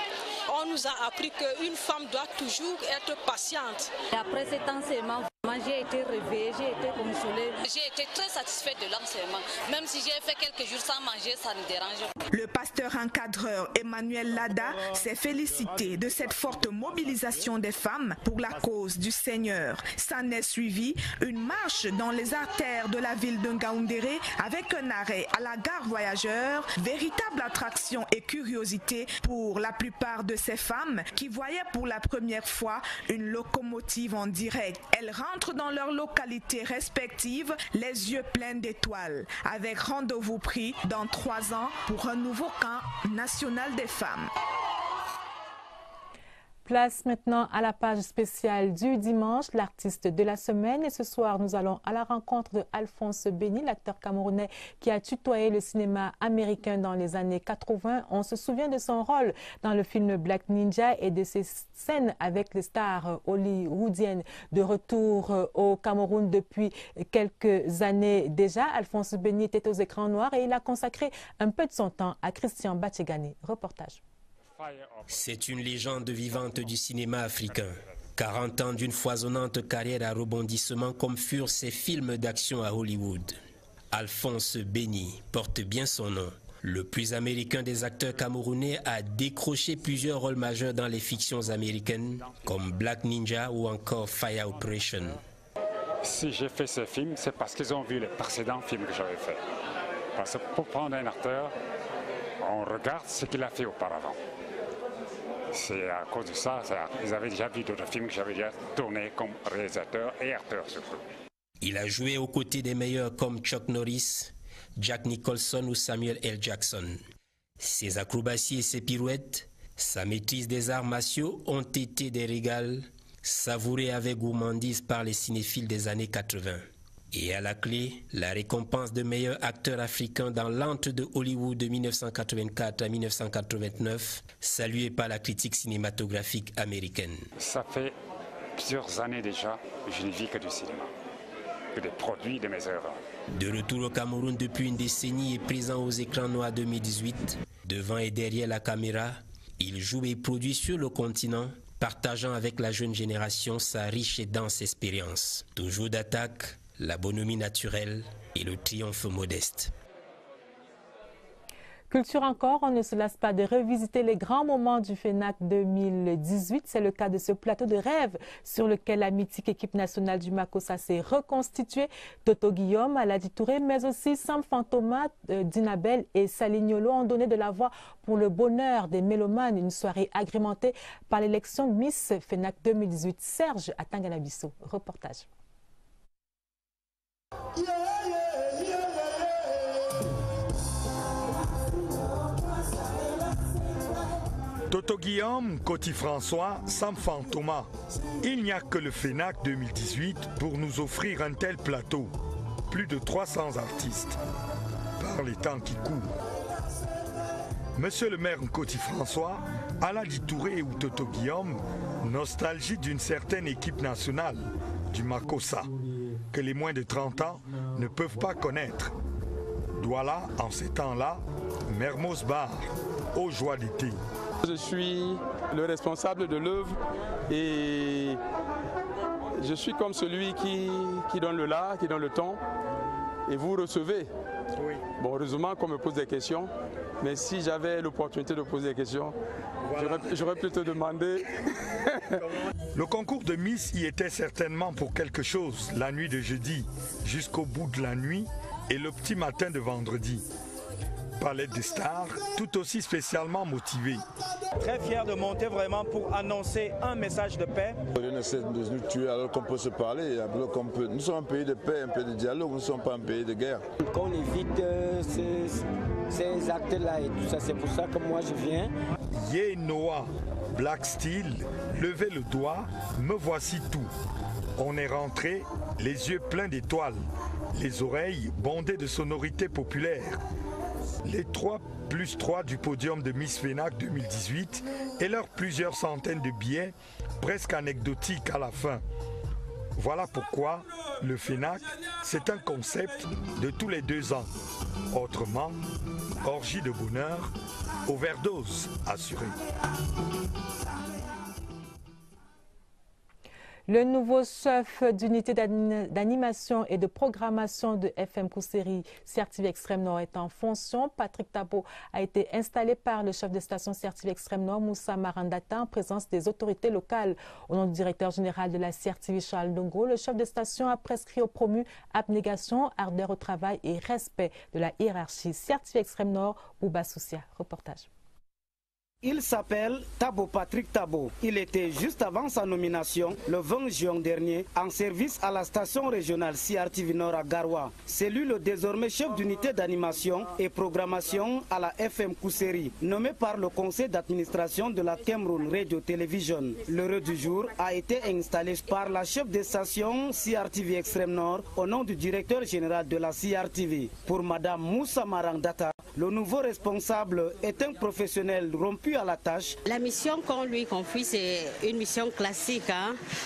On nous a appris qu'une femme doit toujours être patiente. Et après cet enseignement, j'ai été réveillée, j'ai été consolée. J'ai été très satisfaite de l'enseignement. Même si j'ai fait quelques jours sans manger, ça ne dérange pas. Le pasteur encadreur Emmanuel Lada s'est félicité de cette forte mobilisation des femmes pour la cause du Seigneur. S'en est suivi une marche dans les artères de la ville de Ngaoundéré avec un arrêt à la gare voyageur, véritable attraction et curiosité pour la plupart de ces femmes qui voyaient pour la première fois une locomotive en direct. Elles rentrent dans leurs localités respectives, les yeux pleins d'étoiles, avec rendez-vous pris dans 3 ans pour un nouveau camp national des femmes. Place maintenant à la page spéciale du dimanche, l'artiste de la semaine. Et ce soir, nous allons à la rencontre de Alphonse Béni, l'acteur camerounais qui a tutoyé le cinéma américain dans les années 80. On se souvient de son rôle dans le film Black Ninja et de ses scènes avec les stars hollywoodiennes de retour au Cameroun depuis quelques années déjà. Alphonse Béni était aux écrans noirs et il a consacré un peu de son temps à Christian Batchegane. Reportage. C'est une légende vivante du cinéma africain. 40 ans d'une foisonnante carrière à rebondissement comme furent ses films d'action à Hollywood. Alphonse Béni porte bien son nom. Le plus américain des acteurs camerounais a décroché plusieurs rôles majeurs dans les fictions américaines comme Black Ninja ou encore Fire Operation. Si j'ai fait ce film, c'est parce qu'ils ont vu les précédents films que j'avais faits. Parce que pour prendre un acteur, on regarde ce qu'il a fait auparavant. C'est à cause de ça, ils avaient déjà vu d'autres films que j'avais déjà tournés comme réalisateur et acteur surtout. Il a joué aux côtés des meilleurs comme Chuck Norris, Jack Nicholson ou Samuel L. Jackson. Ses acrobaties et ses pirouettes, sa maîtrise des arts martiaux ont été des régals, savourés avec gourmandise par les cinéphiles des années 80. Et à la clé, la récompense de meilleur acteur africain dans l'antre de Hollywood de 1984 à 1989, saluée par la critique cinématographique américaine. Ça fait plusieurs années déjà que je ne vis que du cinéma, que des produits de mes œuvres. De retour au Cameroun depuis une décennie et présent aux écrans noirs 2018, devant et derrière la caméra, il joue et produit sur le continent, partageant avec la jeune génération sa riche et dense expérience. Toujours d'attaque, la bonhomie naturelle et le triomphe modeste. Culture encore, on ne se lasse pas de revisiter les grands moments du FENAC 2018. C'est le cas de ce plateau de rêve sur lequel la mythique équipe nationale du Makossa s'est reconstituée. Toto Guillaume, Aladi Touré, mais aussi Sam Fantoma, Dinabel et Salignolo ont donné de la voix pour le bonheur des mélomanes. Une soirée agrémentée par l'élection Miss FENAC 2018. Serge Atanganabiso, reportage. Toto Guillaume, Coty François, Sam Thomas. Il n'y a que le FENAC 2018 pour nous offrir un tel plateau. Plus de 300 artistes. Par les temps qui courent. Monsieur le maire Coty François, Aladi Touré ou Toto Guillaume, nostalgie d'une certaine équipe nationale, du Makossa, que les moins de 30 ans ne peuvent pas connaître. Douala, en ces temps-là, Mermoz Bar, aux joies d'été. Je suis le responsable de l'œuvre et je suis comme celui qui donne le là, qui donne le ton et vous recevez. Oui. Bon, heureusement qu'on me pose des questions, mais si j'avais l'opportunité de poser des questions, voilà, j'aurais plutôt demandé. Le concours de Miss y était certainement pour quelque chose, la nuit de jeudi, jusqu'au bout de la nuit et le petit matin de vendredi. Palette des stars, tout aussi spécialement motivé. Très fier de monter vraiment pour annoncer un message de paix. On essaie de nous tuer alors qu'on peut se parler, alors qu'on peut. Nous sommes un pays de paix, un pays de dialogue, nous ne sommes pas un pays de guerre. Qu'on évite ces actes-là et tout ça, c'est pour ça que moi je viens. Yé Noah, Black Steel, levez le doigt, me voici tout. On est rentré, les yeux pleins d'étoiles, les oreilles bondées de sonorités populaires. Les 3+3 du podium de Miss FENAC 2018 et leurs plusieurs centaines de billets, presque anecdotiques à la fin. Voilà pourquoi le FENAC, c'est un concept de tous les 2 ans. Autrement, orgie de bonheur, overdose assurée. Le nouveau chef d'unité d'animation et de programmation de FM Kousséri, CRTV Extrême Nord, est en fonction. Patrick Tabo a été installé par le chef de station CRTV Extrême Nord, Moussa Marandata, en présence des autorités locales. Au nom du directeur général de la CRTV, Charles Ndongo, le chef de station a prescrit aux promus abnégation, ardeur au travail et respect de la hiérarchie. CRTV Extrême Nord, Bouba Soussia. Reportage. Il s'appelle Tabo Patrick Tabo. Il était juste avant sa nomination, le 20 juin dernier, en service à la station régionale CRTV Nord à Garoua. C'est lui le désormais chef d'unité d'animation et programmation à la FM Kousséri, nommé par le conseil d'administration de la Cameroun Radio Television. L'heure du jour a été installé par la chef de station CRTV Extrême Nord au nom du directeur général de la CRTV. Pour Madame Moussa Marandata, le nouveau responsable est un professionnel rompu à la tâche. La mission qu'on lui confie, c'est une mission classique,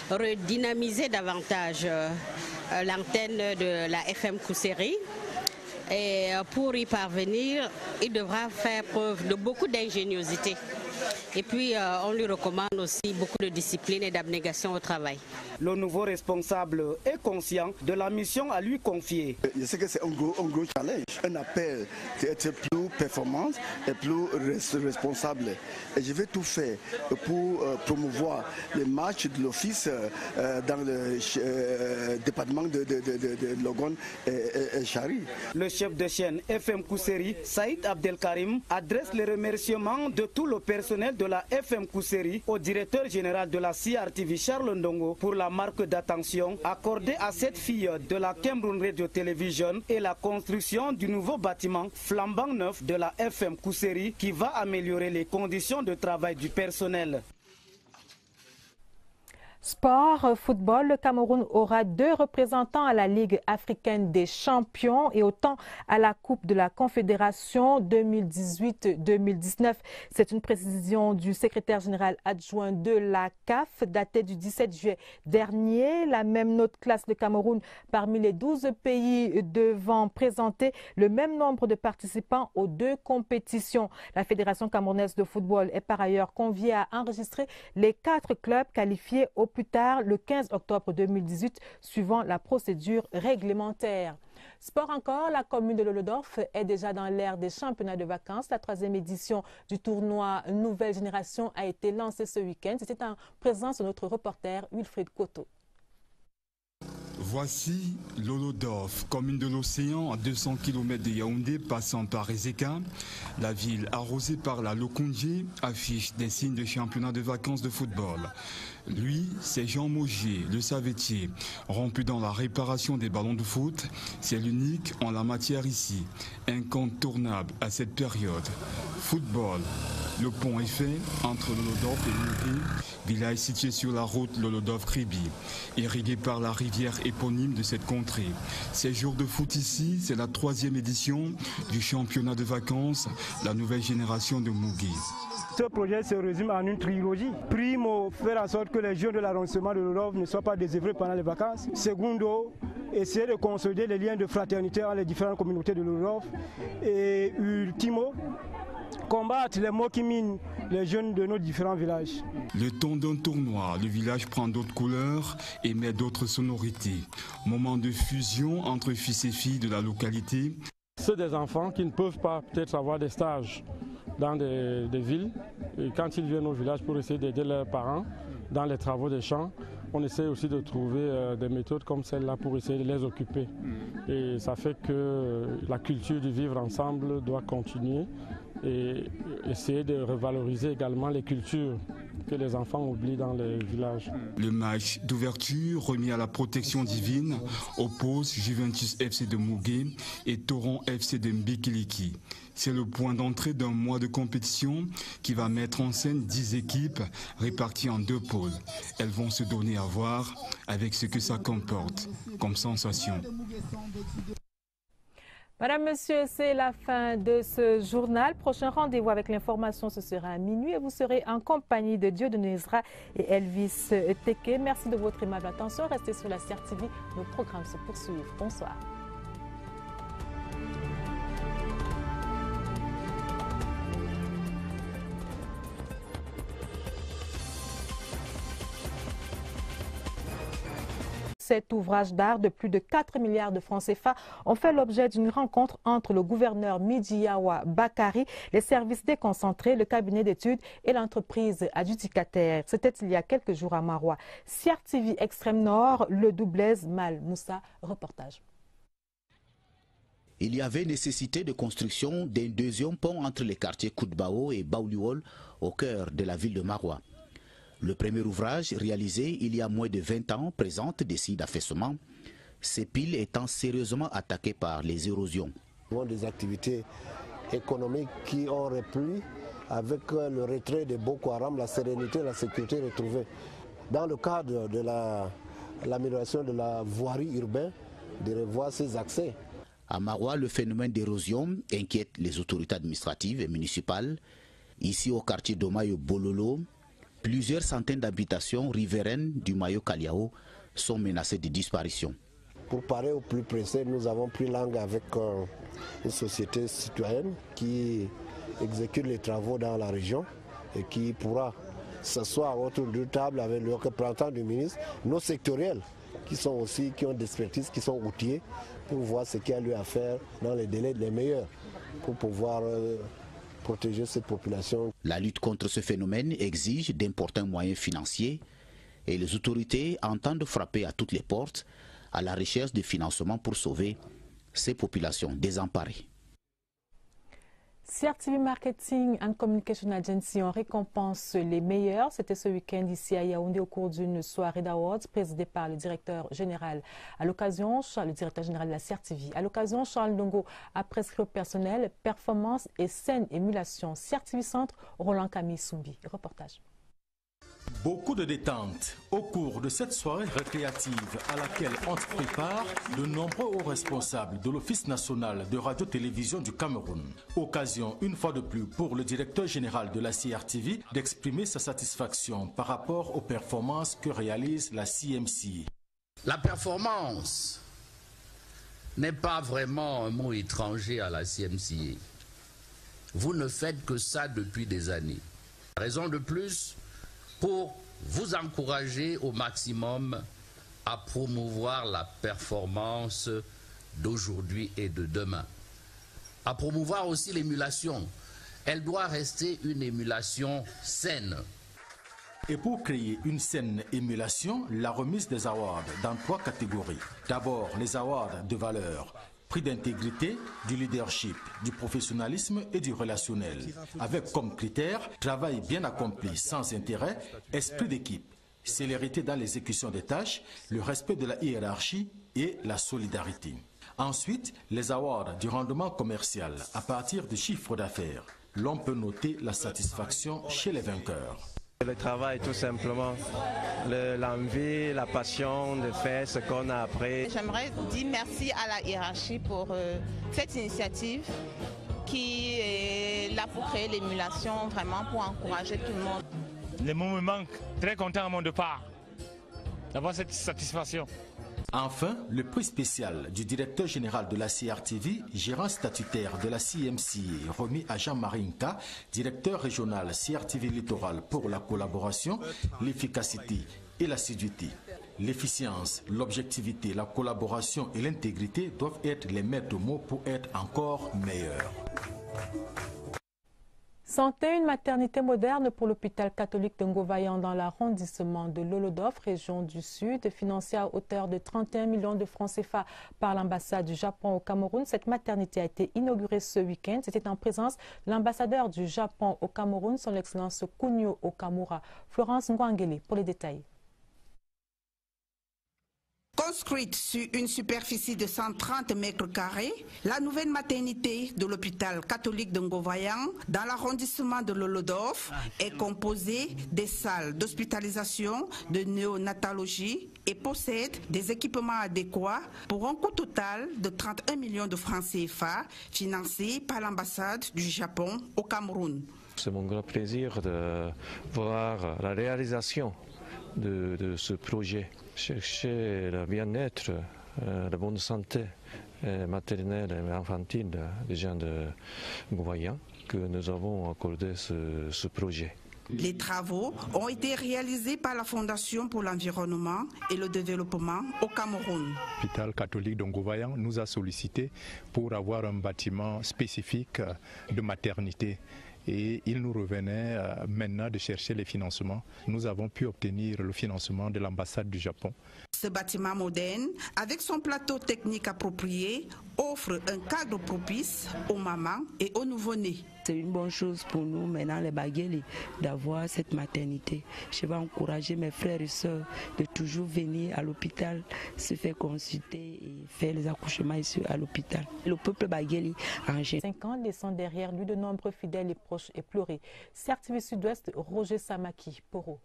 redynamiser davantage l'antenne de la FM Kousséri. Et pour y parvenir, il devra faire preuve de beaucoup d'ingéniosité. Et puis, on lui recommande aussi beaucoup de discipline et d'abnégation au travail. Le nouveau responsable est conscient de la mission à lui confier. Je sais que c'est un gros challenge, un appel d'être plus performant et plus responsable. Et je vais tout faire pour promouvoir les matchs de l'office dans le département de Logon et Chari. Le chef de chaîne FM Kousséri, Saïd Abdelkarim, adresse les remerciements de tout le personnel de la FM Kousséri au directeur général de la CRTV, Charles Ndongo, pour la marque d'attention accordée à cette fille de la Cameroun Radio Television et la construction du nouveau bâtiment flambant neuf de la FM Kousséri qui va améliorer les conditions de travail du personnel. Sport, football, le Cameroun aura 2 représentants à la Ligue africaine des champions et autant à la Coupe de la Confédération 2018-2019. C'est une précision du secrétaire général adjoint de la CAF, datée du 17 juillet dernier. La même note classe le Cameroun parmi les 12 pays devant présenter le même nombre de participants aux 2 compétitions. La Fédération camerounaise de football est par ailleurs conviée à enregistrer les 4 clubs qualifiés au plus tard le 15 octobre 2018, suivant la procédure réglementaire. Sport encore, la commune de Lolodorf est déjà dans l'ère des championnats de vacances. La 3e édition du tournoi Nouvelle Génération a été lancée ce week-end. C'était en présence de notre reporter Wilfried Koto. Voici Lolodorf, commune de l'océan à 200 km de Yaoundé, passant par Ezeka. La ville arrosée par la Lokondje affiche des signes de championnat de vacances de football. Lui, c'est Jean Mogier, le savetier, rompu dans la réparation des ballons de foot. C'est l'unique en la matière ici, incontournable à cette période. Football, Le pont est fait entre Lolodov et Mougui, village situé sur la route Lolodov-Kribi, irrigué par la rivière éponyme de cette contrée. Ces jours de foot ici, c'est la 3e édition du championnat de vacances, la nouvelle génération de Mougui. Ce projet se résume en une trilogie. Primo, faire en sorte que les jeunes de l'arrondissement de Lolodov ne soient pas désœuvrés pendant les vacances. Secondo, essayer de consolider les liens de fraternité entre les différentes communautés de Lolodov. Et ultimo, combattre les maux qui minent les jeunes de nos différents villages. Le temps d'un tournoi, le village prend d'autres couleurs et met d'autres sonorités. Moment de fusion entre fils et filles de la localité. Ceux des enfants qui ne peuvent pas peut-être avoir des stages dans des villes, et quand ils viennent au village pour essayer d'aider leurs parents dans les travaux des champs, on essaie aussi de trouver des méthodes comme celle-là pour essayer de les occuper. Et ça fait que la culture du vivre ensemble doit continuer et essayer de revaloriser également les cultures que les enfants oublient dans les villages. Le match d'ouverture remis à la protection divine oppose Juventus FC de Mougé et Toron FC de Mbikiliki. C'est le point d'entrée d'un mois de compétition qui va mettre en scène 10 équipes réparties en 2 pôles. Elles vont se donner à voir avec ce que ça comporte comme sensation. Madame, Monsieur, c'est la fin de ce journal. Prochain rendez-vous avec l'information, ce sera à minuit et vous serez en compagnie de Dieudonné Ezra et Elvis Teke. Merci de votre aimable attention. Restez sur la CRTV. Nos programmes se poursuivent. Bonsoir. Cet ouvrage d'art de plus de 4 milliards de francs CFA ont fait l'objet d'une rencontre entre le gouverneur Midiawa Bakari, les services déconcentrés, le cabinet d'études et l'entreprise adjudicataire. C'était il y a quelques jours à Maroua. CRTV Extrême Nord, le Doublaise Mal Moussa, reportage. Il y avait nécessité de construction d'un 2e pont entre les quartiers Koudbao et Baouliwol au cœur de la ville de Maroua. Le premier ouvrage, réalisé il y a moins de 20 ans, présente des signes d'affaissement, ces piles étant sérieusement attaquées par les érosions. Des activités économiques qui ont repris avec le retrait de Boko Haram, la sérénité et la sécurité retrouvée. Dans le cadre de l'amélioration de la voirie urbaine, de revoir ces accès. À Maroua, le phénomène d'érosion inquiète les autorités administratives et municipales. Ici au quartier d'Omayo Bololo, plusieurs centaines d'habitations riveraines du Mayo Kaliao sont menacées de disparition. Pour parer au plus pressé, nous avons pris langue avec une société citoyenne qui exécute les travaux dans la région et qui pourra s'asseoir autour d'une table avec le représentant du ministre, nos sectoriels qui ont des expertises, qui sont outillés pour voir ce qu'il y a lieu à faire dans les délais les meilleurs pour pouvoir protéger cette population. La lutte contre ce phénomène exige d'importants moyens financiers et les autorités entendent frapper à toutes les portes à la recherche de financement pour sauver ces populations désemparées. CRTV Marketing and Communication Agency en récompense les meilleurs. C'était ce week-end ici à Yaoundé au cours d'une soirée d'awards présidée par le directeur général. À l'occasion, le directeur général de la CRTV. À l'occasion, Charles Ndongo a prescrit au personnel performance et scène émulation. CRTV Centre, Roland Camille Soumbi. Reportage. Beaucoup de détente au cours de cette soirée récréative à laquelle on se prépare de nombreux hauts responsables de l'Office national de radio-télévision du Cameroun. Occasion une fois de plus pour le directeur général de la CRTV d'exprimer sa satisfaction par rapport aux performances que réalise la CMC. La performance n'est pas vraiment un mot étranger à la CMC. Vous ne faites que ça depuis des années. Raison de plus pour vous encourager au maximum à promouvoir la performance d'aujourd'hui et de demain. À promouvoir aussi l'émulation. Elle doit rester une émulation saine. Et pour créer une saine émulation, la remise des awards dans 3 catégories. D'abord, les awards de valeur. Prix d'intégrité, du leadership, du professionnalisme et du relationnel. Avec comme critère, travail bien accompli sans intérêt, esprit d'équipe, célérité dans l'exécution des tâches, le respect de la hiérarchie et la solidarité. Ensuite, les awards du rendement commercial à partir du chiffre d'affaires. l'on peut noter la satisfaction chez les vainqueurs. Le travail, tout simplement, l'envie, la passion de faire ce qu'on a appris. J'aimerais dire merci à la hiérarchie pour cette initiative qui est là pour créer l'émulation, vraiment pour encourager tout le monde. Les mots me manquent, très content à mon départ d'avoir cette satisfaction. Enfin, le prix spécial du directeur général de la CRTV, gérant statutaire de la CMCA, remis à Jean-Marie Nka, directeur régional CRTV Littoral pour la collaboration, l'efficacité et l'assiduité. L'efficience, l'objectivité, la collaboration et l'intégrité doivent être les maîtres mots pour être encore meilleurs. Santé, une maternité moderne pour l'hôpital catholique de Ngovayan dans l'arrondissement de Lolodov, région du Sud, financée à hauteur de 31 millions de francs CFA par l'ambassade du Japon au Cameroun. Cette maternité a été inaugurée ce week-end. C'était en présence de l'ambassadeur du Japon au Cameroun, son Excellence Kunio Okamura. Florence Ngwangele pour les détails. Construite sur une superficie de 130 mètres carrés, la nouvelle maternité de l'hôpital catholique de Ngovayan, dans l'arrondissement de Lolodov, est composée des salles d'hospitalisation, de néonatologie et possède des équipements adéquats pour un coût total de 31 millions de francs CFA, financés par l'ambassade du Japon au Cameroun. C'est mon grand plaisir de voir la réalisation de ce projet. Chercher le bien-être, la bonne santé maternelle et infantile des gens de Ngovayan que nous avons accordé ce projet. Les travaux ont été réalisés par la Fondation pour l'environnement et le développement au Cameroun. L'hôpital catholique de Ngovayan nous a sollicité pour avoir un bâtiment spécifique de maternité. Et il nous revenait maintenant de chercher les financements. Nous avons pu obtenir le financement de l'ambassade du Japon. Ce bâtiment moderne, avec son plateau technique approprié, offre un cadre propice aux mamans et aux nouveau-nés. C'est une bonne chose pour nous maintenant les Bagueli d'avoir cette maternité. Je vais encourager mes frères et sœurs de toujours venir à l'hôpital, se faire consulter et faire les accouchements ici à l'hôpital. Le peuple Bagueli en général. 5 ans laissant derrière lui de nombreux fidèles et proches éplorés. CRTV Sud-Ouest, Roger Samaki, Poro.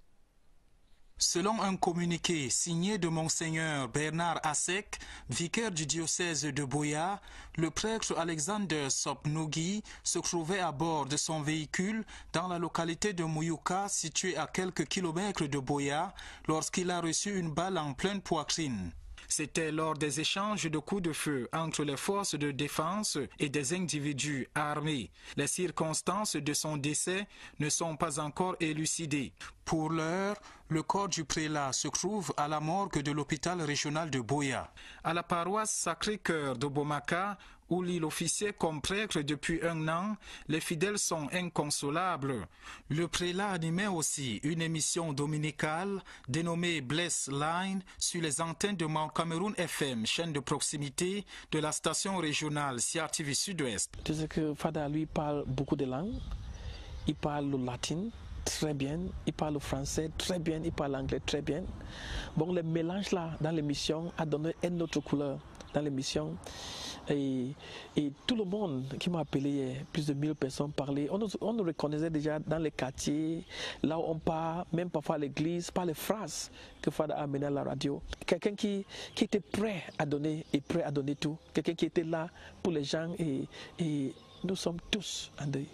Selon un communiqué signé de Monseigneur Bernard Asek, vicaire du diocèse de Boya, le prêtre Alexander Sopnogi se trouvait à bord de son véhicule dans la localité de Mouyouka, située à quelques kilomètres de Boya, lorsqu'il a reçu une balle en pleine poitrine. C'était lors des échanges de coups de feu entre les forces de défense et des individus armés. Les circonstances de son décès ne sont pas encore élucidées. Pour l'heure, le corps du prélat se trouve à la morgue de l'hôpital régional de Boya. À la paroisse Sacré-Cœur de Bomaka, où il officiait comme prêtre depuis 1 an, les fidèles sont inconsolables. Le prélat animait aussi une émission dominicale dénommée Bless Line sur les antennes de Mount Cameroun FM, chaîne de proximité de la station régionale CRTV Sud-Ouest. Tu sais que Fada, lui, parle beaucoup de langues. Il parle le latin très bien, il parle le français très bien, il parle l'anglais très bien. Bon, le mélange là dans l'émission a donné une autre couleur dans l'émission. Et tout le monde qui m'a appelé, plus de 1000 personnes parlaient. On nous reconnaissait déjà dans les quartiers, là où on part, même parfois à l'église, par les phrases que Fada a amenées à la radio. Quelqu'un qui était prêt à donner et prêt à donner tout. Quelqu'un qui était là pour les gens et nous sommes tous en deuil.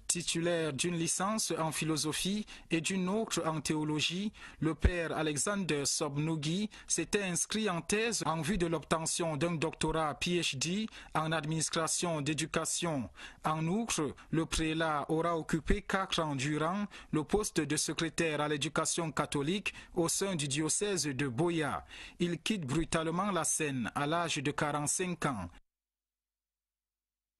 Titulaire d'une licence en philosophie et d'une autre en théologie, le père Alexander Sobnogi s'était inscrit en thèse en vue de l'obtention d'un doctorat PhD en administration d'éducation. En outre, le prélat aura occupé 4 ans durant le poste de secrétaire à l'éducation catholique au sein du diocèse de Boya. Il quitte brutalement la scène à l'âge de 45 ans.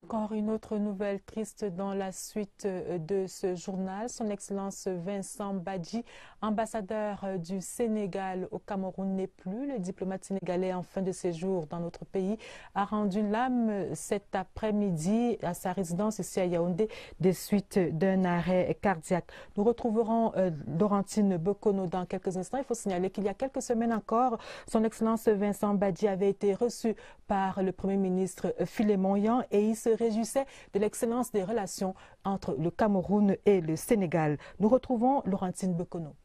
Encore une autre nouvelle triste dans la suite de ce journal. Son Excellence Vincent Badji, ambassadeur du Sénégal au Cameroun, n'est plus. Le diplomate sénégalais en fin de séjour dans notre pays a rendu l'âme cet après-midi à sa résidence ici à Yaoundé des suites d'un arrêt cardiaque. Nous retrouverons Laurentine Bokono dans quelques instants. Il faut signaler qu'il y a quelques semaines encore, son Excellence Vincent Badji avait été reçu par le Premier ministre Philémon Yan et il se réjouissait de l'excellence des relations entre le Cameroun et le Sénégal. Nous retrouvons Laurentine Bekono.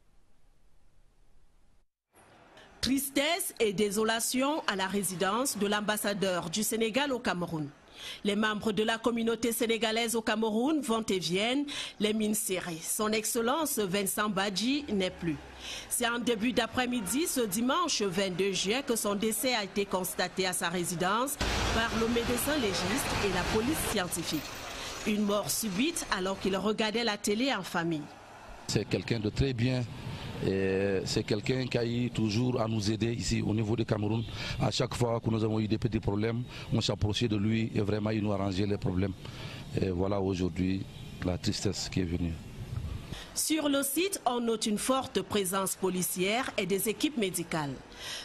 Tristesse et désolation à la résidence de l'ambassadeur du Sénégal au Cameroun. Les membres de la communauté sénégalaise au Cameroun vont et viennent, les mines serrées. Son Excellence Vincent Badji n'est plus. C'est en début d'après-midi, ce dimanche 22 juillet, que son décès a été constaté à sa résidence par le médecin légiste et la police scientifique. Une mort subite alors qu'il regardait la télé en famille. C'est quelqu'un de très bien. C'est quelqu'un qui a eu toujours à nous aider ici au niveau du Cameroun. À chaque fois que nous avons eu des petits problèmes, on s'approchait de lui et vraiment il nous arrangeait les problèmes. Et voilà aujourd'hui la tristesse qui est venue. Sur le site, on note une forte présence policière et des équipes médicales.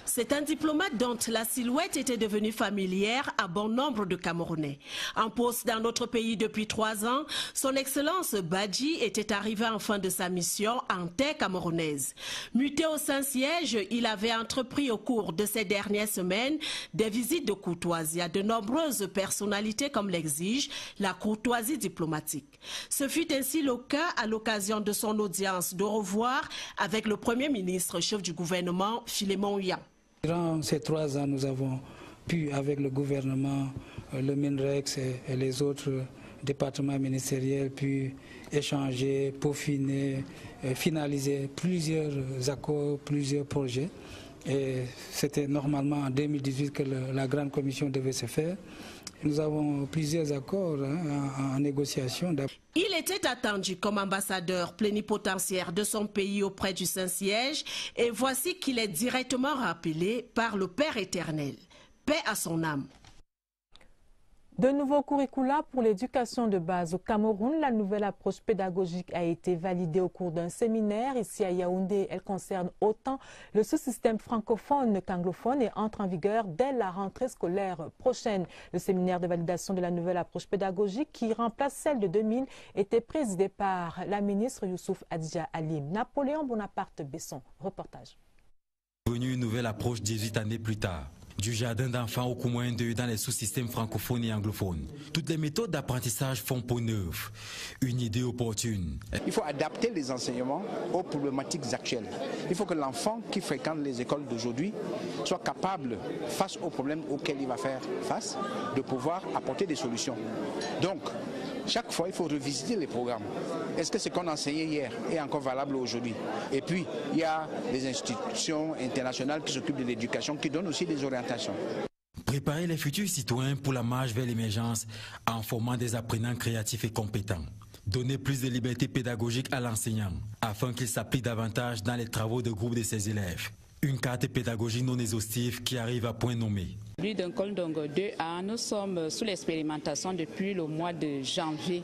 C'est un diplomate dont la silhouette était devenue familière à bon nombre de Camerounais. En poste dans notre pays depuis 3 ans, son Excellence Badji était arrivé en fin de sa mission en terre camerounaise. Muté au Saint-Siège, il avait entrepris au cours de ces dernières semaines des visites de courtoisie à de nombreuses personnalités comme l'exige la courtoisie diplomatique. Ce fut ainsi le cas à l'occasion de son audience de revoir avec le Premier ministre, chef du gouvernement, Philémon Yan. Durant ces 3 ans, nous avons pu, avec le gouvernement, le MINREX et les autres départements ministériels, pu échanger, peaufiner, finaliser plusieurs accords, plusieurs projets. Et c'était normalement en 2018 que la grande commission devait se faire. Nous avons plusieurs accords en négociation. Il était attendu comme ambassadeur plénipotentiaire de son pays auprès du Saint-Siège et voici qu'il est directement rappelé par le Père éternel. Paix à son âme. De nouveaux curricula pour l'éducation de base au Cameroun. La nouvelle approche pédagogique a été validée au cours d'un séminaire ici à Yaoundé. Elle concerne autant le sous-système francophone qu'anglophone et entre en vigueur dès la rentrée scolaire prochaine. Le séminaire de validation de la nouvelle approche pédagogique qui remplace celle de 2000 était présidé par la ministre Youssouf Adja Alim. Napoléon Bonaparte-Besson, reportage. Venue une nouvelle approche 18 années plus tard. Du jardin d'enfants au moins 2 dans les sous-systèmes francophones et anglophones. Toutes les méthodes d'apprentissage font peau neuve. Une idée opportune. Il faut adapter les enseignements aux problématiques actuelles. Il faut que l'enfant qui fréquente les écoles d'aujourd'hui soit capable, face aux problèmes auxquels il va faire face, de pouvoir apporter des solutions. Donc, chaque fois, il faut revisiter les programmes. Est-ce que ce qu'on enseignait hier est encore valable aujourd'hui? Et puis, il y a des institutions internationales qui s'occupent de l'éducation, qui donnent aussi des orientations. Préparer les futurs citoyens pour la marche vers l'émergence en formant des apprenants créatifs et compétents. Donner plus de liberté pédagogique à l'enseignant afin qu'il s'applique davantage dans les travaux de groupe de ses élèves. Une carte pédagogique non exhaustive qui arrive à point nommé. Lui d'un Koldongo 2A, nous sommes sous l'expérimentation depuis le mois de janvier.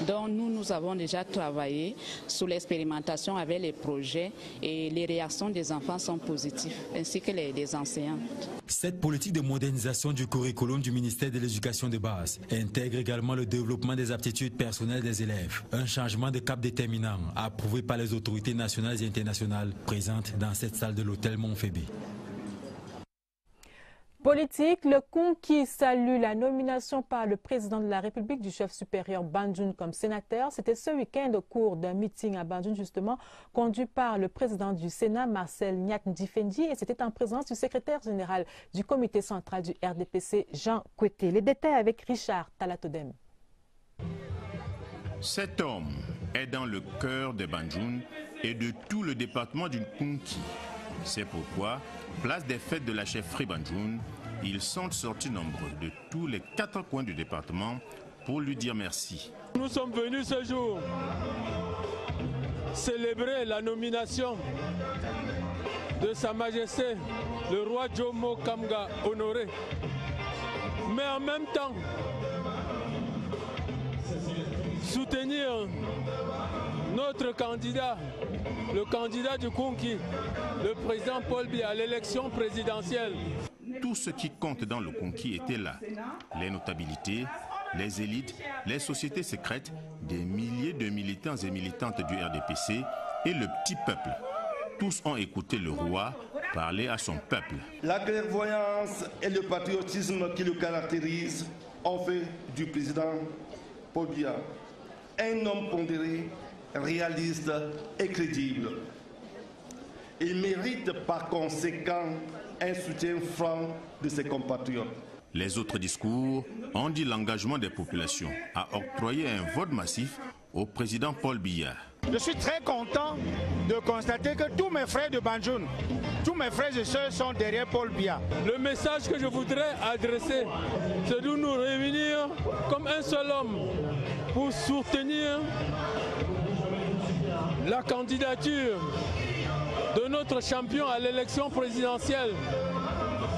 Donc nous avons déjà travaillé sous l'expérimentation avec les projets et les réactions des enfants sont positives, ainsi que les enseignants. Cette politique de modernisation du curriculum du ministère de l'Éducation de base intègre également le développement des aptitudes personnelles des élèves. Un changement de cap déterminant approuvé par les autorités nationales et internationales présentes dans cette salle de l'hôtel Montfébé. Politique, le Konki salue la nomination par le président de la République du chef supérieur Bandjoun comme sénateur. C'était ce week-end au cours d'un meeting à Bandjoun justement, conduit par le président du Sénat, Marcel Niak Ndifendi, et c'était en présence du secrétaire général du comité central du RDPC, Jean Koueté. Les détails avec Richard Talatodem. Cet homme est dans le cœur de Bandjoun et de tout le département du Konki. C'est pourquoi, place des fêtes de la chefferie Bandjoun, ils sont sortis nombreux de tous les 4 coins du département pour lui dire merci. Nous sommes venus ce jour célébrer la nomination de Sa Majesté, le roi Jomo Kamga honoré. Mais en même temps, soutenir notre candidat, le candidat du Konki, le président Paul Biya à l'élection présidentielle. Tout ce qui compte dans le Konki était là. Les notabilités, les élites, les sociétés secrètes, des milliers de militants et militantes du RDPC et le petit peuple. Tous ont écouté le roi parler à son peuple. La clairvoyance et le patriotisme qui le caractérisent ont fait du président Paul Biya un homme pondéré, réaliste et crédible. Il mérite par conséquent un soutien franc de ses compatriotes. Les autres discours ont dit l'engagement des populations à octroyer un vote massif au président Paul Biya. Je suis très content de constater que tous mes frères de Banjoun, tous mes frères et sœurs sont derrière Paul Biya. Le message que je voudrais adresser, c'est de nous réunir comme un seul homme pour soutenir la candidature de notre champion à l'élection présidentielle.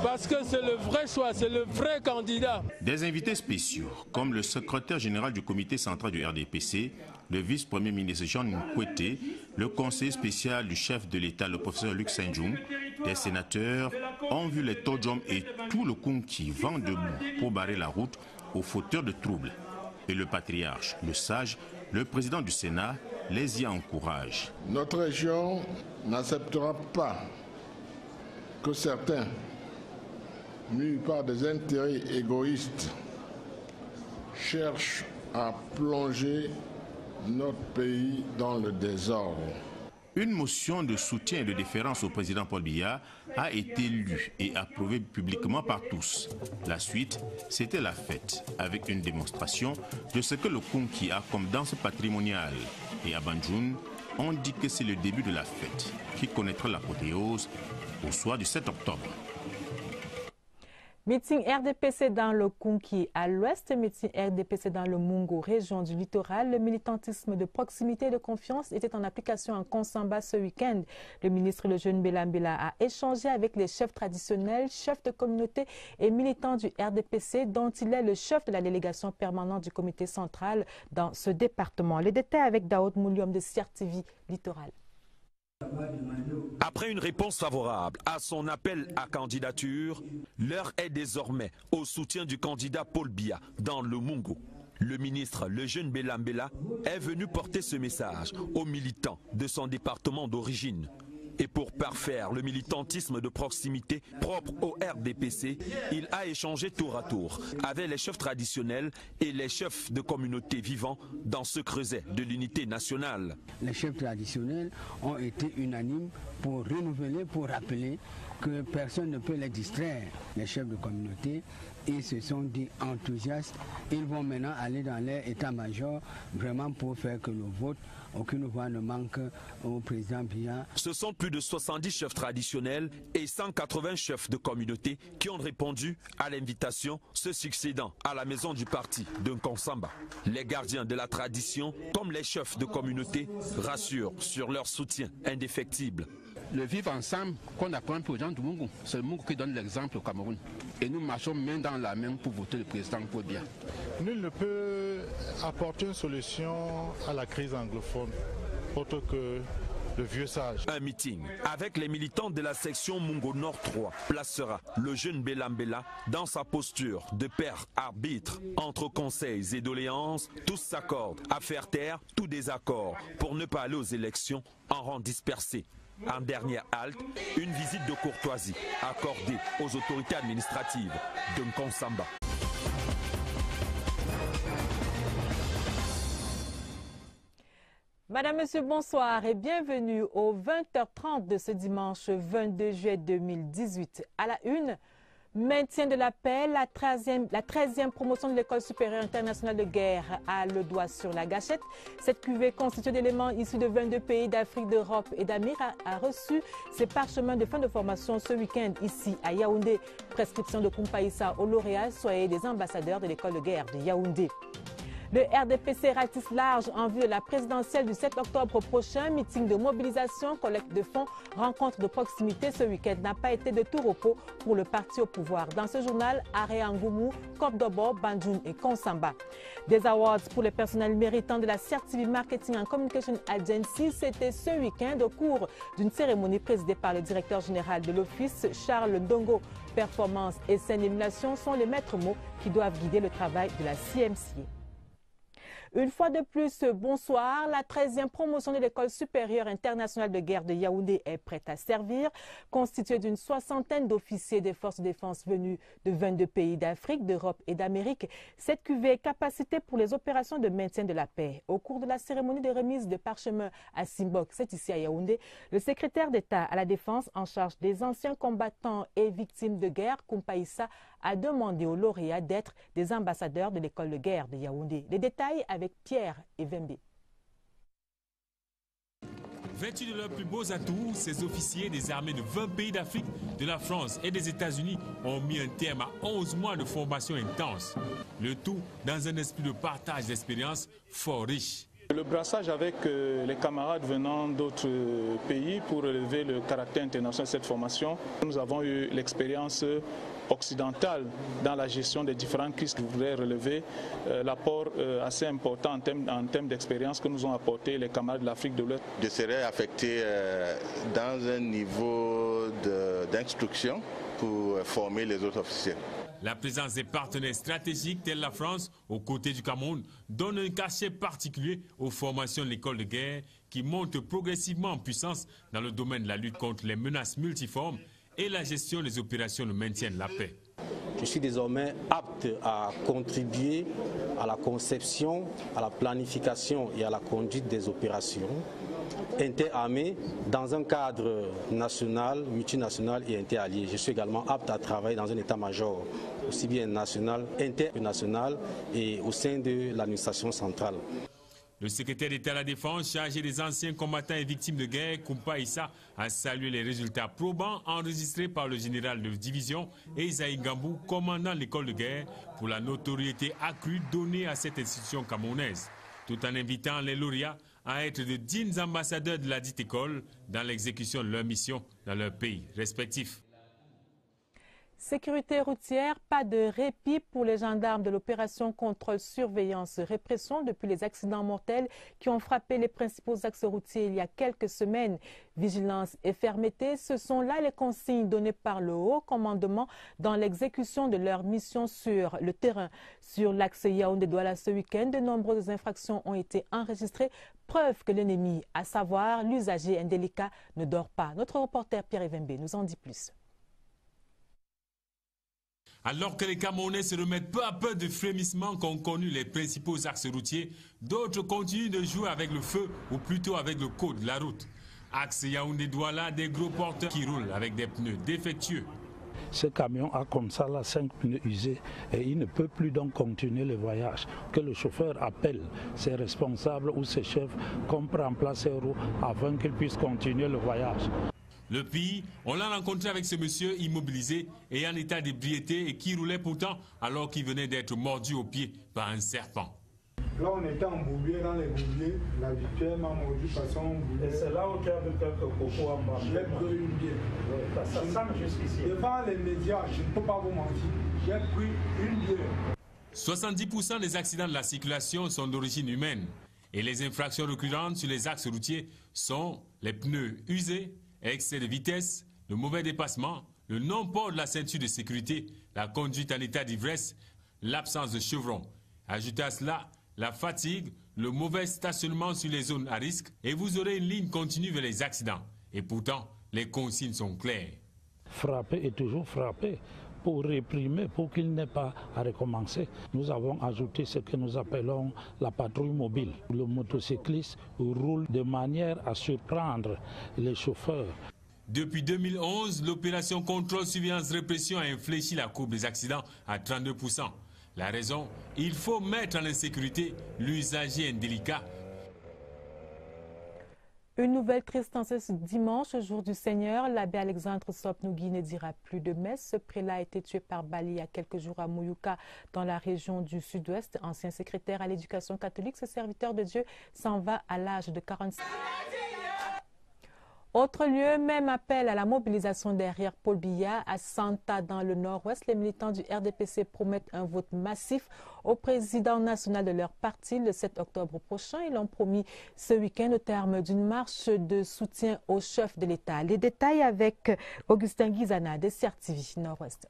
Parce que c'est le vrai choix, c'est le vrai candidat. Des invités spéciaux, comme le secrétaire général du comité central du RDPC, le vice-premier ministre Jean Nkwete, le conseiller spécial du chef de l'État, le professeur Luc Saint-Joum, des sénateurs ont vu les Todjom et tout le Kunki vent debout pour barrer la route aux fauteurs de troubles. Et le patriarche, le sage, le président du Sénat, les y encourage. Notre région n'acceptera pas que certains, mus par des intérêts égoïstes, cherchent à plonger notre pays dans le désordre. Une motion de soutien et de déférence au président Paul Biya a été lue et approuvée publiquement par tous. La suite, c'était la fête, avec une démonstration de ce que le Kunki a comme danse patrimoniale. Et à Banjoun, on dit que c'est le début de la fête, qui connaîtra l'apothéose au soir du 7 octobre. Meeting RDPC dans le Kunki à l'ouest, meeting RDPC dans le Mungo, région du littoral. Le militantisme de proximité et de confiance était en application en Konsamba ce week-end. Le ministre le jeune Belambela a échangé avec les chefs traditionnels, chefs de communauté et militants du RDPC dont il est le chef de la délégation permanente du comité central dans ce département. Les détails avec Daoud Moulium de CRTV Littoral. Après une réponse favorable à son appel à candidature, l'heure est désormais au soutien du candidat Paul Biya dans le Mungo. Le ministre, le jeune Belambela, est venu porter ce message aux militants de son département d'origine. Et pour parfaire le militantisme de proximité propre au RDPC, il a échangé tour à tour avec les chefs traditionnels et les chefs de communautés vivant dans ce creuset de l'unité nationale. Les chefs traditionnels ont été unanimes pour renouveler, pour rappeler que personne ne peut les distraire. Les chefs de communauté, ils se sont dit enthousiastes. Ils vont maintenant aller dans leur état-major vraiment pour faire que le vote, aucune voix ne manque au président Biya. Ce sont plus de 70 chefs traditionnels et 180 chefs de communauté qui ont répondu à l'invitation, se succédant à la maison du parti de Konsamba. Les gardiens de la tradition, comme les chefs de communauté, rassurent sur leur soutien indéfectible. Le vivre ensemble qu'on apprend pour les gens du Mungo, c'est le Mungo qui donne l'exemple au Cameroun. Et nous marchons main dans la main pour voter le président Paul Biya. Nul ne peut apporter une solution à la crise anglophone autre que le vieux sage. Un meeting avec les militants de la section Mungo Nord 3 placera le jeune Belambela dans sa posture de père arbitre entre conseils et doléances. Tous s'accordent à faire taire tout désaccord pour ne pas aller aux élections en rang dispersé. En dernière halte, une visite de courtoisie accordée aux autorités administratives de Konsamba. Madame, Monsieur, bonsoir et bienvenue au 20h30 de ce dimanche 22 juillet 2018. À la une, maintien de la paix, la 13e promotion de l'École supérieure internationale de guerre a le doigt sur la gâchette. Cette cuvée constituée d'éléments issus de 22 pays d'Afrique, d'Europe et d'Amérique a reçu ses parchemins de fin de formation ce week-end ici à Yaoundé. Prescription de Kumpaïssa aux lauréats, soyez des ambassadeurs de l'École de guerre de Yaoundé. Le RDPC ratisse large en vue de la présidentielle du 7 octobre prochain. Meeting de mobilisation, collecte de fonds, rencontre de proximité ce week-end n'a pas été de tout repos pour le parti au pouvoir. Dans ce journal, Aré Angoumou, Kopdobo, Banjoun et Konsamba. Des awards pour les personnels méritants de la CRTV Marketing and Communication Agency, c'était ce week-end au cours d'une cérémonie présidée par le directeur général de l'office, Charles Ndongo. Performance et scène d'émulation sont les maîtres mots qui doivent guider le travail de la CMCA. Une fois de plus, bonsoir. La 13e promotion de l'École supérieure internationale de guerre de Yaoundé est prête à servir. Constituée d'une 60aine d'officiers des forces de défense venus de 22 pays d'Afrique, d'Europe et d'Amérique, cette cuvée est capacitée pour les opérations de maintien de la paix. Au cours de la cérémonie de remise de parchemin à Simbok, c'est ici à Yaoundé, le secrétaire d'État à la Défense en charge des anciens combattants et victimes de guerre, Kumpaïssa, a demandé aux lauréats d'être des ambassadeurs de l'école de guerre de Yaoundé. Les détails avec Pierre Evembe. Vêtus de leurs plus beaux atouts, ces officiers des armées de 20 pays d'Afrique, de la France et des États-Unis ont mis un terme à 11 mois de formation intense. Le tout dans un esprit de partage d'expériences fort riche. Le brassage avec les camarades venant d'autres pays pour relever le caractère international de cette formation, nous avons eu l'expérience occidentale dans la gestion des différentes crises. Je voudrais relever l'apport assez important en termes d'expérience que nous ont apporté les camarades de l'Afrique de l'Ouest. Je serai affecté dans un niveau d'instruction pour former les autres officiers. La présence des partenaires stratégiques tels la France, aux côtés du Cameroun, donne un cachet particulier aux formations de l'école de guerre qui monte progressivement en puissance dans le domaine de la lutte contre les menaces multiformes et la gestion des opérations de maintien de la paix. Je suis désormais apte à contribuer à la conception, à la planification et à la conduite des opérations interarmées dans un cadre national, multinational et interallié. Je suis également apte à travailler dans un état-major aussi bien national, international et au sein de l'administration centrale. Le secrétaire d'État à la Défense, chargé des anciens combattants et victimes de guerre, Kumpaïssa, a salué les résultats probants enregistrés par le général de division Esaïe Gambou, commandant l'école de guerre, pour la notoriété accrue donnée à cette institution camerounaise, tout en invitant les lauréats à être de dignes ambassadeurs de la dite école dans l'exécution de leur mission dans leurs pays respectifs. Sécurité routière, pas de répit pour les gendarmes de l'opération contrôle, surveillance, répression depuis les accidents mortels qui ont frappé les principaux axes routiers il y a quelques semaines. Vigilance et fermeté, ce sont là les consignes données par le haut commandement dans l'exécution de leur mission sur le terrain. Sur l'axe Yaoundé-Douala ce week-end, de nombreuses infractions ont été enregistrées, preuve que l'ennemi, à savoir l'usager indélicat, ne dort pas. Notre reporter Pierre Evembe nous en dit plus. Alors que les Camerounais se remettent peu à peu de frémissements qu'ont connu les principaux axes routiers, d'autres continuent de jouer avec le feu ou plutôt avec le code de la route. Axe Yaoundé-Douala, des gros porteurs qui roulent avec des pneus défectueux. Ce camion a comme ça là 5 pneus usés et il ne peut plus donc continuer le voyage. Que le chauffeur appelle ses responsables ou ses chefs qu'on prenne place ses roues afin qu'ils puissent continuer le voyage. Le pire, on l'a rencontré avec ce monsieur immobilisé et en état d'ébriété et qui roulait pourtant alors qu'il venait d'être mordu au pied par un serpent. Là, on était embourbé dans les bouliers. La victime m'a mordu par son boulier. Et c'est là où tu as vu quelques cocos en bas. J'ai pris une bière. Ça sent jusqu'ici. Devant les médias, je ne peux pas vous mentir. J'ai pris une bière. 70% des accidents de la circulation sont d'origine humaine. Et les infractions récurrentes sur les axes routiers sont les pneus usés, excès de vitesse, le mauvais dépassement, le non-port de la ceinture de sécurité, la conduite en état d'ivresse, l'absence de chevron. Ajoutez à cela la fatigue, le mauvais stationnement sur les zones à risque et vous aurez une ligne continue vers les accidents. Et pourtant, les consignes sont claires. Frapper et toujours frapper pour réprimer, pour qu'il n'ait pas à recommencer. Nous avons ajouté ce que nous appelons la patrouille mobile. Le motocycliste roule de manière à surprendre les chauffeurs. Depuis 2011, l'opération contrôle, surveillance, répression a infléchi la courbe des accidents à 32%. La raison, il faut mettre en insécurité l'usager indélicat. Une nouvelle triste en ce dimanche, jour du Seigneur. L'abbé Alexandre Sopnougui ne dira plus de messe. Ce prélat a été tué par balle il y a quelques jours à Mouyouka, dans la région du Sud-Ouest. Ancien secrétaire à l'éducation catholique, ce serviteur de Dieu s'en va à l'âge de 45 ans. Autre lieu, même appel à la mobilisation derrière Paul Biya à Santa dans le nord-ouest. Les militants du RDPC promettent un vote massif au président national de leur parti le 7 octobre prochain. Ils l'ont promis ce week-end au terme d'une marche de soutien au chef de l'État. Les détails avec Augustin Guizana de CRTV Nord-Ouest.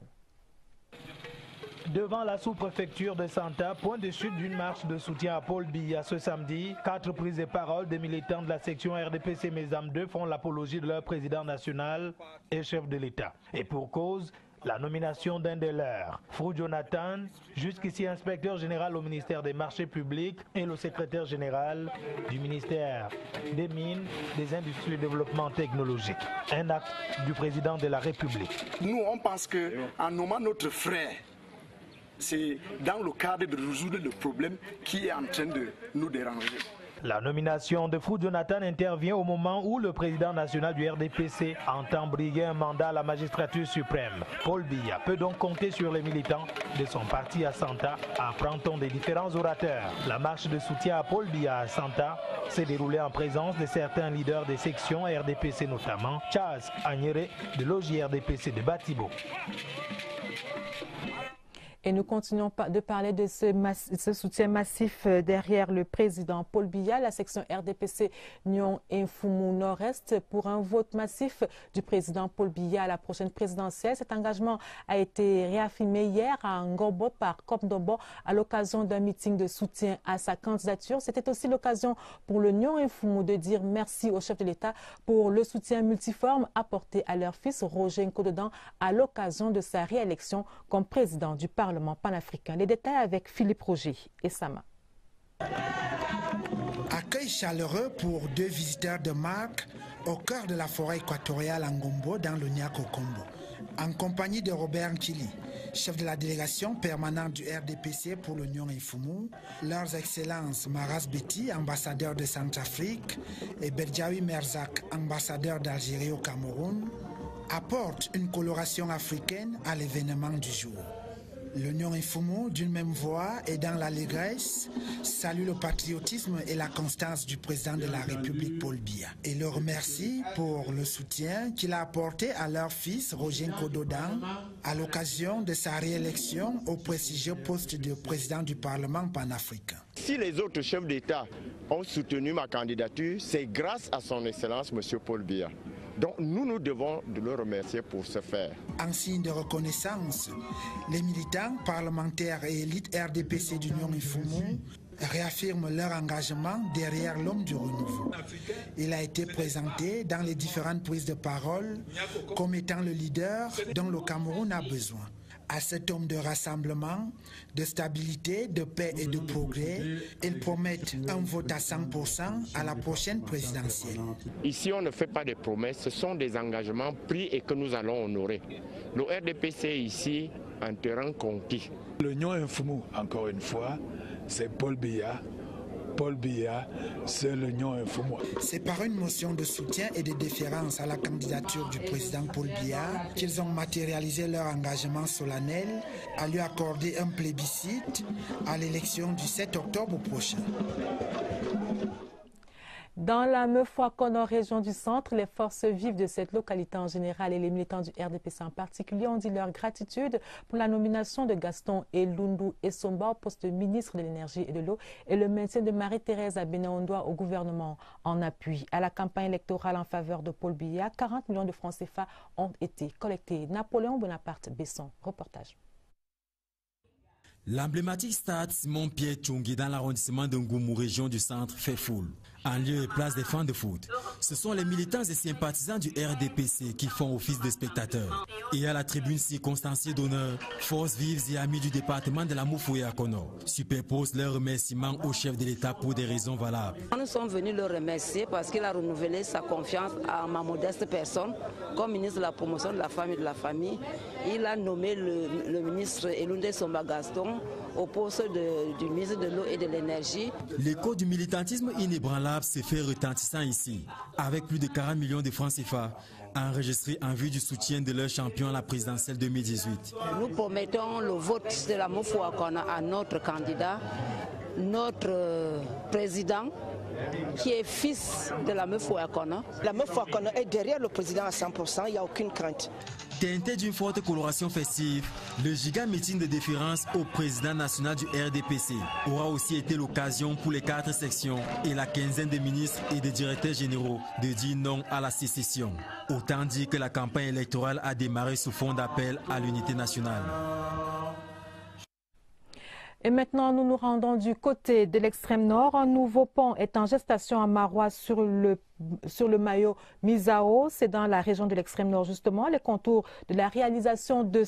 devant la sous-préfecture de Santa, point de chute d'une marche de soutien à Paul Biya ce samedi. 4 prises de parole des militants de la section RDPC Mesdames 2 font l'apologie de leur président national et chef de l'État. Et pour cause, la nomination d'un des leurs, Fru Jonathan, jusqu'ici inspecteur général au ministère des Marchés publics et le secrétaire général du ministère des Mines, des Industries et du Développement technologique. Un acte du président de la République. Nous, on pense qu'en nommant notre frère, c'est dans le cadre de résoudre le problème qui est en train de nous déranger. La nomination de Fru Jonathan intervient au moment où le président national du RDPC entend briguer un mandat à la magistrature suprême. Paul Biya peut donc compter sur les militants de son parti à Santa, apprend-on des différents orateurs. La marche de soutien à Paul Biya à Santa s'est déroulée en présence de certains leaders des sections RDPC, notamment Charles Agnere de l'OJRDPC de Batibo. Et nous continuons de parler de ce soutien massif derrière le président Paul Biya, la section RDPC Nyon et Fumu Nord-Est pour un vote massif du président Paul Biya à la prochaine présidentielle. Cet engagement a été réaffirmé hier à Ngombo par Kopdombo à l'occasion d'un meeting de soutien à sa candidature. C'était aussi l'occasion pour le Nyon et Fumu de dire merci au chef de l'État pour le soutien multiforme apporté à leur fils Roger Nkododan à l'occasion de sa réélection comme président du Parlement panafricain. Les détails avec Philippe Roger et Sama. Accueil chaleureux pour 2 visiteurs de marque au cœur de la forêt équatoriale à Ngombo dans le Niakokombo, en compagnie de Robert Nkili, chef de la délégation permanente du RDPC pour l'Union et Fumu, leurs excellences Maras Betty, ambassadeur de Centrafrique, et Berdjawi Merzak, ambassadeur d'Algérie au Cameroun, apportent une coloration africaine à l'événement du jour. L'Union et Fumu, d'une même voix et dans l'allégresse, salue le patriotisme et la constance du président de la République Paul Biya et le remercie pour le soutien qu'il a apporté à leur fils Roger Nkododan à l'occasion de sa réélection au prestigieux poste de président du Parlement panafricain. Si les autres chefs d'État ont soutenu ma candidature, c'est grâce à son Excellence M. Paul Biya. Donc nous devons de le remercier pour ce faire. En signe de reconnaissance, les militants, parlementaires et élites RDPC d'Union et Fumu réaffirment leur engagement derrière l'homme du renouveau. Il a été présenté dans les différentes prises de parole comme étant le leader dont le Cameroun a besoin. À cet homme de rassemblement, de stabilité, de paix et de progrès, ils promettent un vote à 100% à la prochaine présidentielle. Ici, on ne fait pas de promesses, ce sont des engagements pris et que nous allons honorer. Le RDPC est ici un terrain conquis. L'Union et Fumu, encore une fois, c'est Paul Biya. Paul Biya, c'est l'Union et Fumu. C'est par une motion de soutien et de déférence à la candidature du président Paul Biya qu'ils ont matérialisé leur engagement solennel à lui accorder un plébiscite à l'élection du 7 octobre prochain. Dans la Meufouakono, région du centre, les forces vives de cette localité en général et les militants du RDPC en particulier ont dit leur gratitude pour la nomination de Gaston Elundu Essomba au poste de ministre de l'Énergie et de l'Eau et le maintien de Marie-Thérèse Abene-Ondoa au gouvernement en appui. À la campagne électorale en faveur de Paul Biya, 40 millions de francs CFA ont été collectés. Napoléon Bonaparte-Besson, reportage. L'emblématique stade Simon-Pierre Tchungui dans l'arrondissement de Ngoumou, région du centre, fait foule. En lieu et place des fans de foot, ce sont les militants et sympathisants du RDPC qui font office de spectateurs. Et à la tribune circonstanciée d'honneur, forces vives et amis du département de la Moufoué-Akono superposent leurs remerciements au chef de l'État pour des raisons valables. Nous sommes venus le remercier parce qu'il a renouvelé sa confiance à ma modeste personne comme ministre de la promotion de la femme et de la famille. Il a nommé le ministre Elundu Essomba Gaston au poste du ministre de l'Eau et de l'Énergie. L'écho du militantisme inébranlable s'est fait retentissant ici, avec plus de 40 millions de francs CFA enregistrés en vue du soutien de leur champion à la présidentielle 2018. Nous promettons le vote de la Moufouakono à notre candidat, notre président, qui est fils de la Meufouakono. La Meufouakono est derrière le président à 100%, il n'y a aucune crainte. Teinté d'une forte coloration festive, le giga meeting de déférence au président national du RDPC aura aussi été l'occasion pour les 4 sections et la quinzaine de ministres et de directeurs généraux de dire non à la sécession. Autant dire que la campagne électorale a démarré sous fond d'appel à l'unité nationale. Et maintenant, nous nous rendons du côté de l'extrême nord. Un nouveau pont est en gestation à Marois sur le maillot Misao. C'est dans la région de l'extrême nord, justement. Les contours de la réalisation de